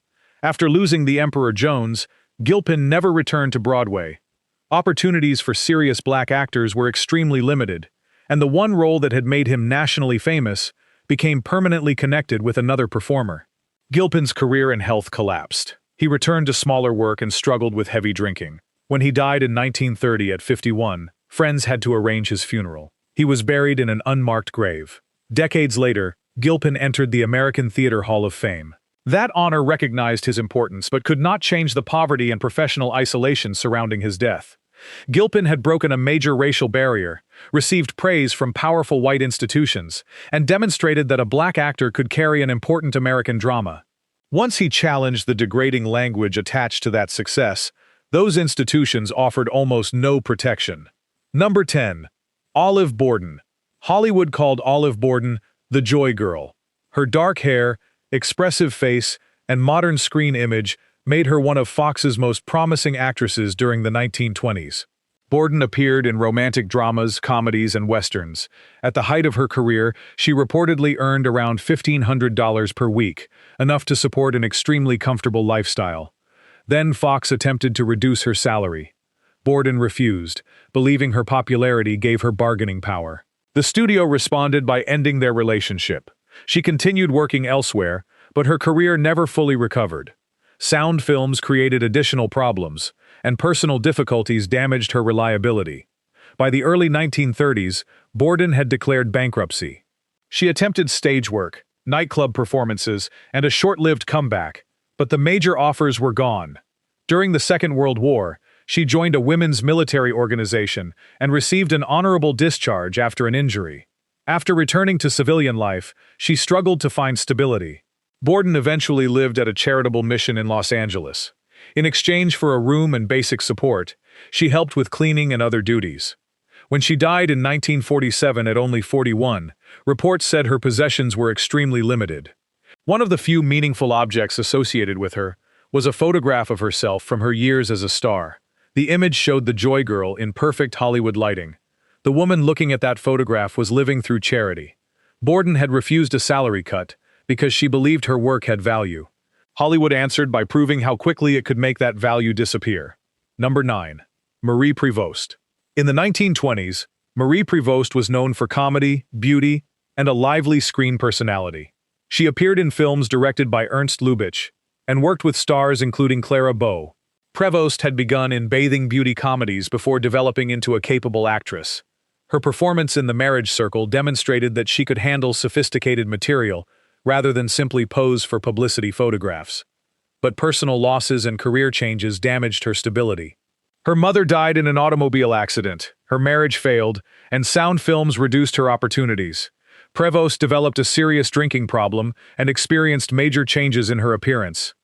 After losing The Emperor Jones, Gilpin never returned to Broadway. Opportunities for serious Black actors were extremely limited, and the one role that had made him nationally famous became permanently connected with another performer. Gilpin's career and health collapsed. He returned to smaller work and struggled with heavy drinking. When he died in 1930 at 51, friends had to arrange his funeral. He was buried in an unmarked grave. Decades later, Gilpin entered the American Theater Hall of Fame. That honor recognized his importance but could not change the poverty and professional isolation surrounding his death. Gilpin had broken a major racial barrier, received praise from powerful white institutions, and demonstrated that a Black actor could carry an important American drama. Once he challenged the degrading language attached to that success, those institutions offered almost no protection. Number 10. Olive Borden. Hollywood called Olive Borden the Joy Girl. Her dark hair, expressive face, and modern screen image made her one of Fox's most promising actresses during the 1920s. Borden appeared in romantic dramas, comedies, and westerns. At the height of her career, she reportedly earned around $1,500 per week, enough to support an extremely comfortable lifestyle. Then Fox attempted to reduce her salary. Borden refused, believing her popularity gave her bargaining power. The studio responded by ending their relationship. She continued working elsewhere, but her career never fully recovered. Sound films created additional problems, and personal difficulties damaged her reliability. By the early 1930s, Borden had declared bankruptcy. She attempted stage work, nightclub performances, and a short-lived comeback, but the major offers were gone. During the Second World War, she joined a women's military organization and received an honorable discharge after an injury. After returning to civilian life, she struggled to find stability. Borden eventually lived at a charitable mission in Los Angeles. In exchange for a room and basic support, she helped with cleaning and other duties. When she died in 1947 at only 41, reports said her possessions were extremely limited. One of the few meaningful objects associated with her was a photograph of herself from her years as a star. The image showed the Joy Girl in perfect Hollywood lighting. The woman looking at that photograph was living through charity. Borden had refused a salary cut because she believed her work had value. Hollywood answered by proving how quickly it could make that value disappear. Number 9. Marie Prevost. In the 1920s, Marie Prevost was known for comedy, beauty, and a lively screen personality. She appeared in films directed by Ernst Lubitsch and worked with stars including Clara Bow. Prevost had begun in bathing beauty comedies before developing into a capable actress. Her performance in The Marriage Circle demonstrated that she could handle sophisticated material rather than simply pose for publicity photographs. But personal losses and career changes damaged her stability. Her mother died in an automobile accident, her marriage failed, and sound films reduced her opportunities. Prevost developed a serious drinking problem and experienced major changes in her appearance.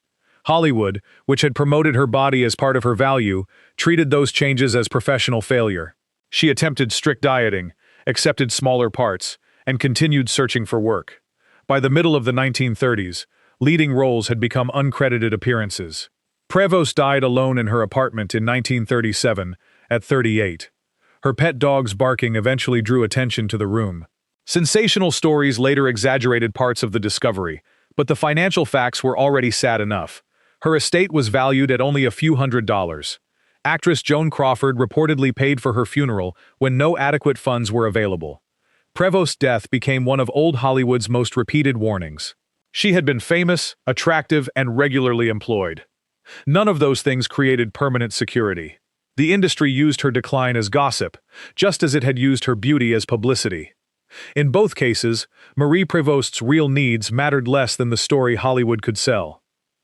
Hollywood, which had promoted her body as part of her value, treated those changes as professional failure. She attempted strict dieting, accepted smaller parts, and continued searching for work. By the middle of the 1930s, leading roles had become uncredited appearances. Prevost died alone in her apartment in 1937, at 38. Her pet dog's barking eventually drew attention to the room. Sensational stories later exaggerated parts of the discovery, but the financial facts were already sad enough. Her estate was valued at only a few $100s. Actress Joan Crawford reportedly paid for her funeral when no adequate funds were available. Prevost's death became one of old Hollywood's most repeated warnings. She had been famous, attractive, and regularly employed. None of those things created permanent security. The industry used her decline as gossip, just as it had used her beauty as publicity. In both cases, Marie Prevost's real needs mattered less than the story Hollywood could sell.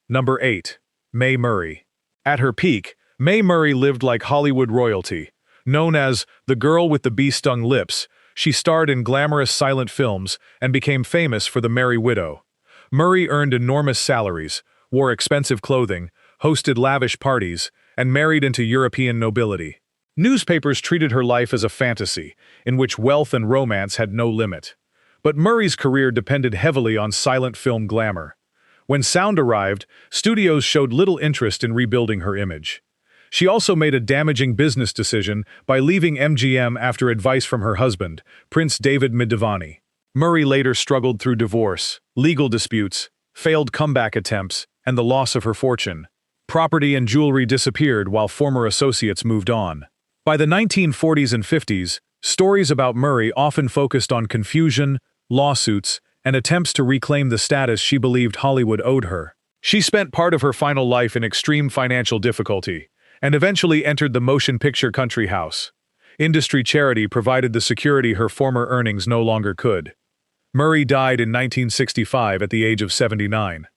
Number 8. Mae Murray. At her peak, Mae Murray lived like Hollywood royalty. Known as the girl with the bee-stung lips, she starred in glamorous silent films and became famous for The Merry Widow. Murray earned enormous salaries, wore expensive clothing, hosted lavish parties, and married into European nobility. Newspapers treated her life as a fantasy, in which wealth and romance had no limit. But Murray's career depended heavily on silent film glamour. When sound arrived, studios showed little interest in rebuilding her image. She also made a damaging business decision by leaving MGM after advice from her husband, Prince David Midivani. Murray later struggled through divorce, legal disputes, failed comeback attempts, and the loss of her fortune. Property and jewelry disappeared while former associates moved on. By the 1940s and 50s, stories about Murray often focused on confusion, lawsuits, and attempts to reclaim the status she believed Hollywood owed her. She spent part of her final life in extreme financial difficulty, and eventually entered the motion picture country house. Industry charity provided the security her former earnings no longer could. Murray died in 1965 at the age of 79.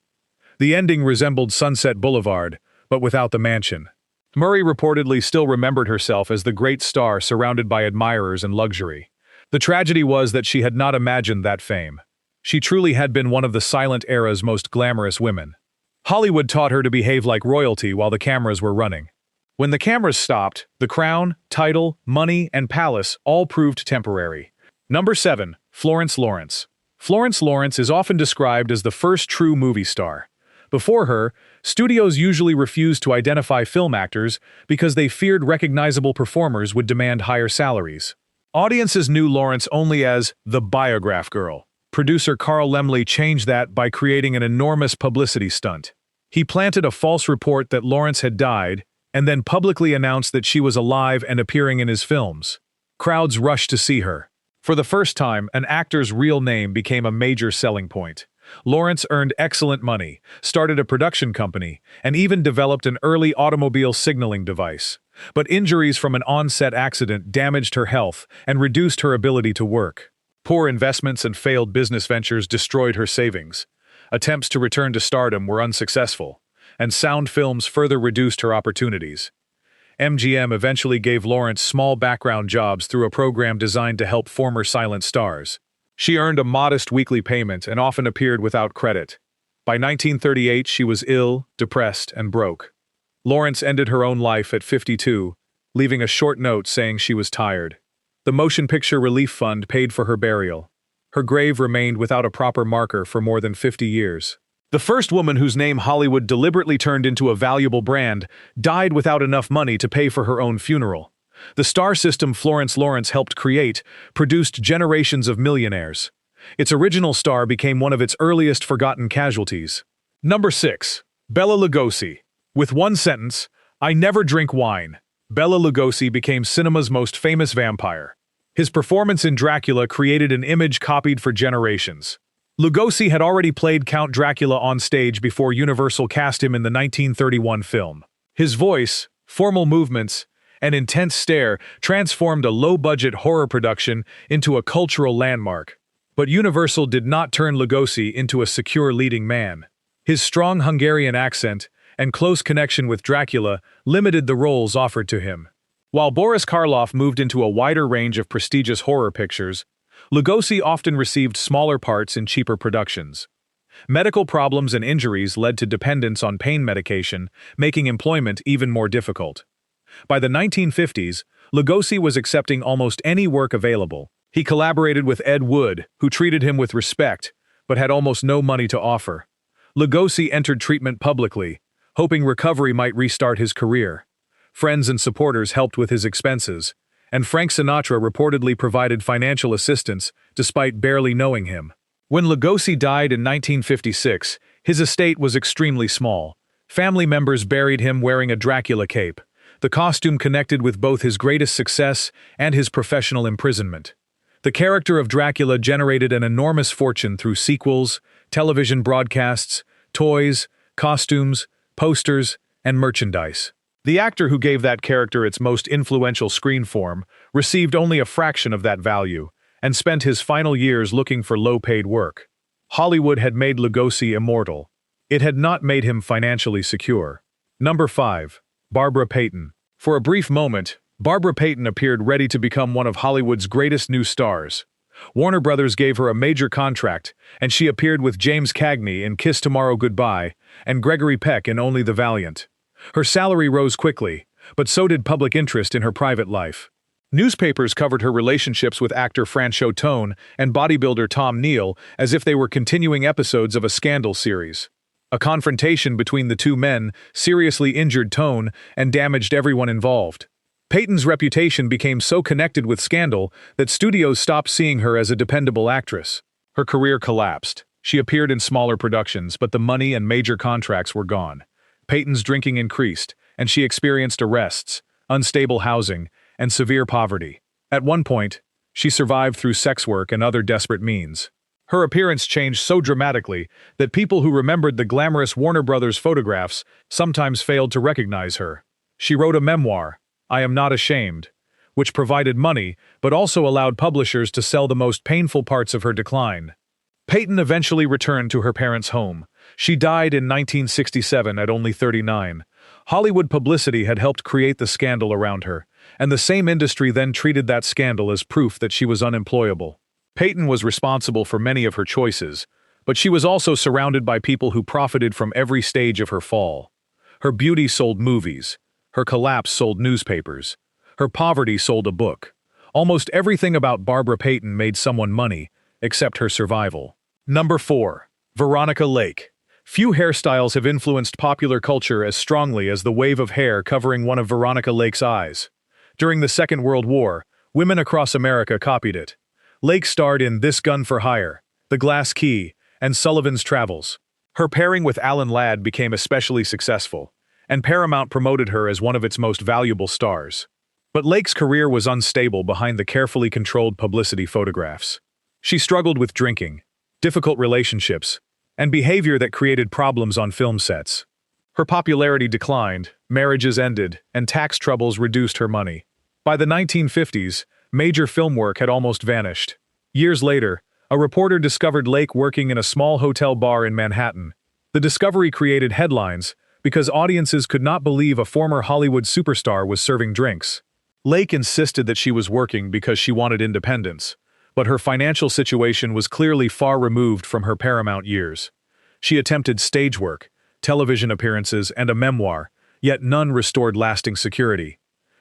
The ending resembled Sunset Boulevard, but without the mansion. Murray reportedly still remembered herself as the great star surrounded by admirers and luxury. The tragedy was that she had not imagined that fame. She truly had been one of the silent era's most glamorous women. Hollywood taught her to behave like royalty while the cameras were running. When the cameras stopped, the crown, title, money, and palace all proved temporary. Number 7. Florence Lawrence. Florence Lawrence is often described as the first true movie star. Before her, studios usually refused to identify film actors because they feared recognizable performers would demand higher salaries. Audiences knew Lawrence only as the biograph girl. Producer Carl Laemmle changed that by creating an enormous publicity stunt. He planted a false report that Lawrence had died, and then publicly announced that she was alive and appearing in his films. Crowds rushed to see her. For the first time, an actor's real name became a major selling point. Lawrence earned excellent money, started a production company, and even developed an early automobile signaling device. But injuries from an on-set accident damaged her health and reduced her ability to work. Poor investments and failed business ventures destroyed her savings. Attempts to return to stardom were unsuccessful, and sound films further reduced her opportunities. MGM eventually gave Lawrence small background jobs through a program designed to help former silent stars. She earned a modest weekly payment and often appeared without credit. By 1938, she was ill, depressed, and broke. Lawrence ended her own life at 52, leaving a short note saying she was tired. The Motion Picture Relief Fund paid for her burial. Her grave remained without a proper marker for more than 50 years. The first woman whose name Hollywood deliberately turned into a valuable brand died without enough money to pay for her own funeral. The star system Florence Lawrence helped create produced generations of millionaires. Its original star became one of its earliest forgotten casualties. Number 6. Bela Lugosi. With one sentence, "I never drink wine," Bela Lugosi became cinema's most famous vampire. His performance in Dracula created an image copied for generations. Lugosi had already played Count Dracula on stage before Universal cast him in the 1931 film. His voice, formal movements, and intense stare transformed a low-budget horror production into a cultural landmark. But Universal did not turn Lugosi into a secure leading man. His strong Hungarian accent and close connection with Dracula limited the roles offered to him. While Boris Karloff moved into a wider range of prestigious horror pictures, Lugosi often received smaller parts in cheaper productions. Medical problems and injuries led to dependence on pain medication, making employment even more difficult. By the 1950s, Lugosi was accepting almost any work available. He collaborated with Ed Wood, who treated him with respect, but had almost no money to offer. Lugosi entered treatment publicly, hoping recovery might restart his career. Friends and supporters helped with his expenses, and Frank Sinatra reportedly provided financial assistance despite barely knowing him. When Lugosi died in 1956, his estate was extremely small. Family members buried him wearing a Dracula cape. The costume connected with both his greatest success and his professional imprisonment. The character of Dracula generated an enormous fortune through sequels, television broadcasts, toys, costumes, posters, and merchandise. The actor who gave that character its most influential screen form received only a fraction of that value and spent his final years looking for low-paid work. Hollywood had made Lugosi immortal. It had not made him financially secure. Number 5. Barbara Payton. For a brief moment, Barbara Payton appeared ready to become one of Hollywood's greatest new stars. Warner Brothers gave her a major contract, and she appeared with James Cagney in Kiss Tomorrow Goodbye and Gregory Peck in Only the Valiant. Her salary rose quickly, but so did public interest in her private life. Newspapers covered her relationships with actor Franchot Tone and bodybuilder Tom Neal as if they were continuing episodes of a scandal series. A confrontation between the two men seriously injured Tone and damaged everyone involved. Payton's reputation became so connected with scandal that studios stopped seeing her as a dependable actress. Her career collapsed. She appeared in smaller productions, but the money and major contracts were gone. Payton's drinking increased, and she experienced arrests, unstable housing, and severe poverty. At one point, she survived through sex work and other desperate means. Her appearance changed so dramatically that people who remembered the glamorous Warner Brothers photographs sometimes failed to recognize her. She wrote a memoir, I Am Not Ashamed, which provided money but also allowed publishers to sell the most painful parts of her decline. Payton eventually returned to her parents' home. She died in 1967 at only 39. Hollywood publicity had helped create the scandal around her, and the same industry then treated that scandal as proof that she was unemployable. Payton was responsible for many of her choices, But she was also surrounded by people who profited from every stage of her fall. Her beauty sold movies. Her collapse sold newspapers. Her poverty sold a book. Almost everything about Barbara Payton made someone money, except her survival. Number 4. Veronica Lake. Few hairstyles have influenced popular culture as strongly as the wave of hair covering one of Veronica Lake's eyes. During the Second World War, women across America copied it. Lake starred in This Gun for Hire, The Glass Key, and Sullivan's Travels. Her pairing with Alan Ladd became especially successful, and Paramount promoted her as one of its most valuable stars. But Lake's career was unstable behind the carefully controlled publicity photographs. She struggled with drinking, difficult relationships, and behavior that created problems on film sets. Her popularity declined, marriages ended, and tax troubles reduced her money. By the 1950s, major film work had almost vanished. Years later, a reporter discovered Lake working in a small hotel bar in Manhattan. The discovery created headlines because audiences could not believe a former Hollywood superstar was serving drinks. Lake insisted that she was working because she wanted independence, but her financial situation was clearly far removed from her Paramount years. She attempted stage work, television appearances, and a memoir, yet none restored lasting security.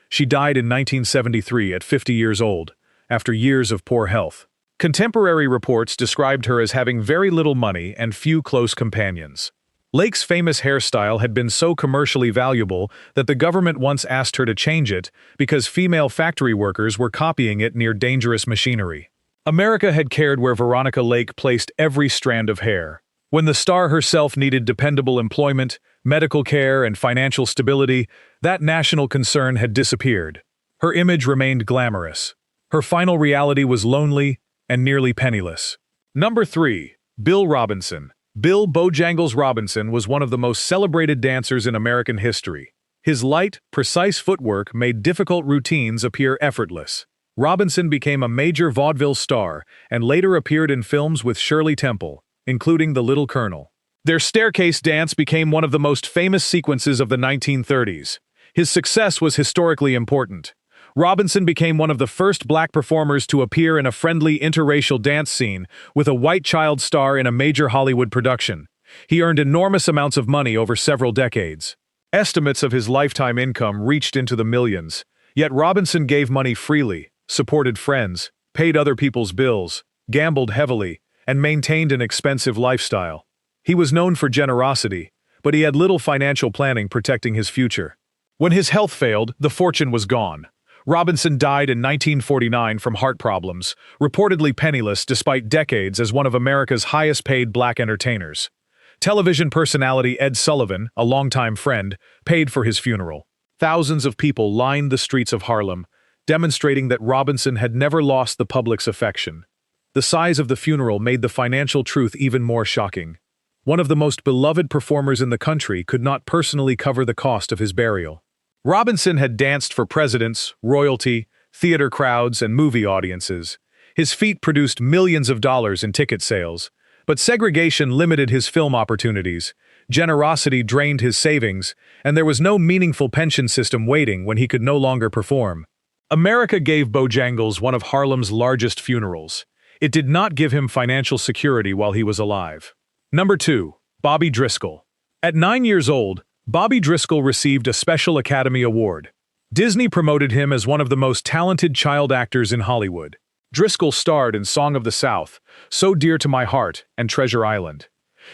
She died in 1973 at 50 years old, after years of poor health. Contemporary reports described her as having very little money and few close companions. Lake's famous hairstyle had been so commercially valuable that the government once asked her to change it because female factory workers were copying it near dangerous machinery. America had cared where Veronica Lake placed every strand of hair. When the star herself needed dependable employment, medical care, and financial stability, that national concern had disappeared. Her image remained glamorous. Her final reality was lonely and nearly penniless. Number 3. Bill Robinson. Bill Bojangles Robinson was one of the most celebrated dancers in American history. His light, precise footwork made difficult routines appear effortless. Robinson became a major vaudeville star and later appeared in films with Shirley Temple, including The Little Colonel. Their staircase dance became one of the most famous sequences of the 1930s. His success was historically important. Robinson became one of the first black performers to appear in a friendly interracial dance scene with a white child star in a major Hollywood production. He earned enormous amounts of money over several decades. Estimates of his lifetime income reached into the millions, yet Robinson gave money freely, supported friends, paid other people's bills, gambled heavily, and maintained an expensive lifestyle. He was known for generosity, but he had little financial planning protecting his future. When his health failed, the fortune was gone. Robinson died in 1949 from heart problems, reportedly penniless despite decades as one of America's highest-paid black entertainers. Television personality Ed Sullivan, a longtime friend, paid for his funeral. Thousands of people lined the streets of Harlem, demonstrating that Robinson had never lost the public's affection. The size of the funeral made the financial truth even more shocking. One of the most beloved performers in the country could not personally cover the cost of his burial. Robinson had danced for presidents, royalty, theater crowds, and movie audiences. His feat produced millions of dollars in ticket sales, but segregation limited his film opportunities, generosity drained his savings, and there was no meaningful pension system waiting when he could no longer perform. America gave Bojangles one of Harlem's largest funerals. It did not give him financial security while he was alive. Number 2. Bobby Driscoll. At 9 years old, Bobby Driscoll received a Special Academy Award. Disney promoted him as one of the most talented child actors in Hollywood. Driscoll starred in Song of the South, So Dear to My Heart, and Treasure Island.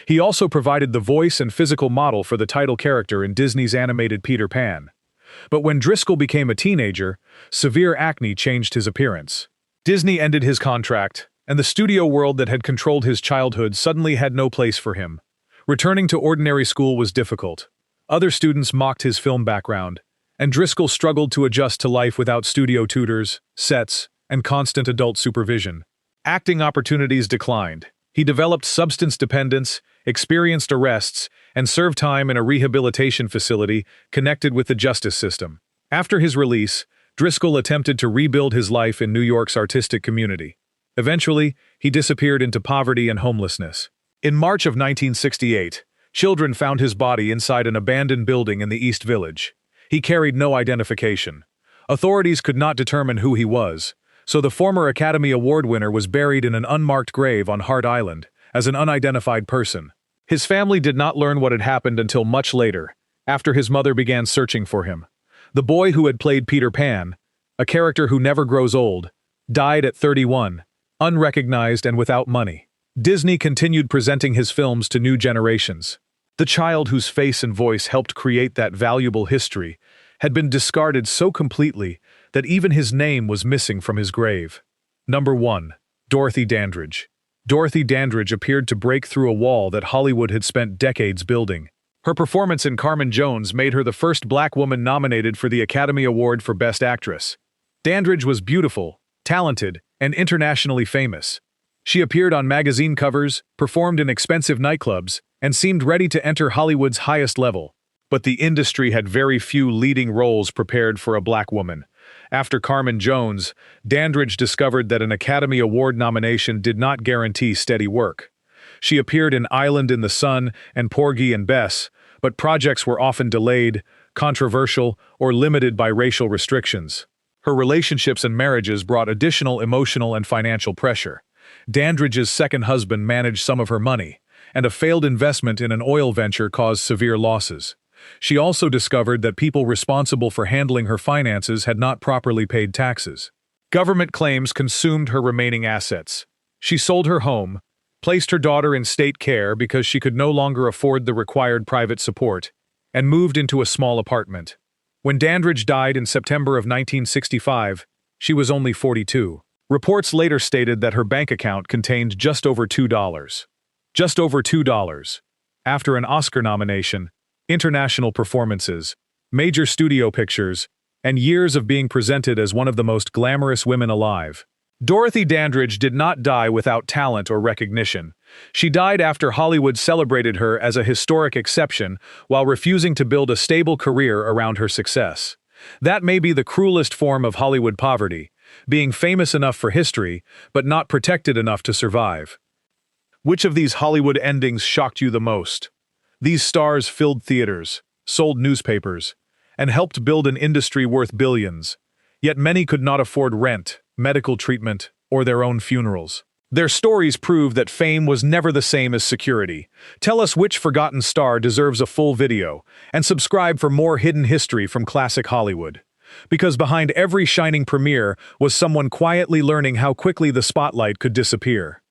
He also provided the voice and physical model for the title character in Disney's animated Peter Pan. But when Driscoll became a teenager, severe acne changed his appearance. Disney ended his contract, and the studio world that had controlled his childhood suddenly had no place for him. Returning to ordinary school was difficult. Other students mocked his film background, and Driscoll struggled to adjust to life without studio tutors, sets, and constant adult supervision. Acting opportunities declined. He developed substance dependence, experienced arrests, and served time in a rehabilitation facility connected with the justice system. After his release, Driscoll attempted to rebuild his life in New York's artistic community. Eventually, he disappeared into poverty and homelessness. In March of 1968, children found his body inside an abandoned building in the East Village. He carried no identification. Authorities could not determine who he was, so the former Academy Award winner was buried in an unmarked grave on Hart Island, as an unidentified person. His family did not learn what had happened until much later, after his mother began searching for him. The boy who had played Peter Pan, a character who never grows old, died at 31, unrecognized and without money. Disney continued presenting his films to new generations. The child whose face and voice helped create that valuable history had been discarded so completely that even his name was missing from his grave. Number 1. Dorothy Dandridge. Dorothy Dandridge appeared to break through a wall that Hollywood had spent decades building. Her performance in Carmen Jones made her the first black woman nominated for the Academy Award for Best Actress. Dandridge was beautiful, talented, and internationally famous. She appeared on magazine covers, performed in expensive nightclubs, and seemed ready to enter Hollywood's highest level. But the industry had very few leading roles prepared for a black woman. After Carmen Jones, Dandridge discovered that an Academy Award nomination did not guarantee steady work. She appeared in Island in the Sun and Porgy and Bess, but projects were often delayed, controversial, or limited by racial restrictions. Her relationships and marriages brought additional emotional and financial pressure. Dandridge's second husband managed some of her money, and a failed investment in an oil venture caused severe losses. She also discovered that people responsible for handling her finances had not properly paid taxes. Government claims consumed her remaining assets. She sold her home, placed her daughter in state care because she could no longer afford the required private support, and moved into a small apartment. When Dandridge died in September of 1965, she was only 42. Reports later stated that her bank account contained just over $2. Just over $2. After an Oscar nomination, international performances, major studio pictures, and years of being presented as one of the most glamorous women alive. Dorothy Dandridge did not die without talent or recognition. She died after Hollywood celebrated her as a historic exception while refusing to build a stable career around her success. That may be the cruelest form of Hollywood poverty, being famous enough for history, but not protected enough to survive. Which of these Hollywood endings shocked you the most? These stars filled theaters, sold newspapers, and helped build an industry worth billions. Yet many could not afford rent, medical treatment, or their own funerals. Their stories prove that fame was never the same as security. Tell us which forgotten star deserves a full video, and subscribe for more hidden history from classic Hollywood. Because behind every shining premiere was someone quietly learning how quickly the spotlight could disappear.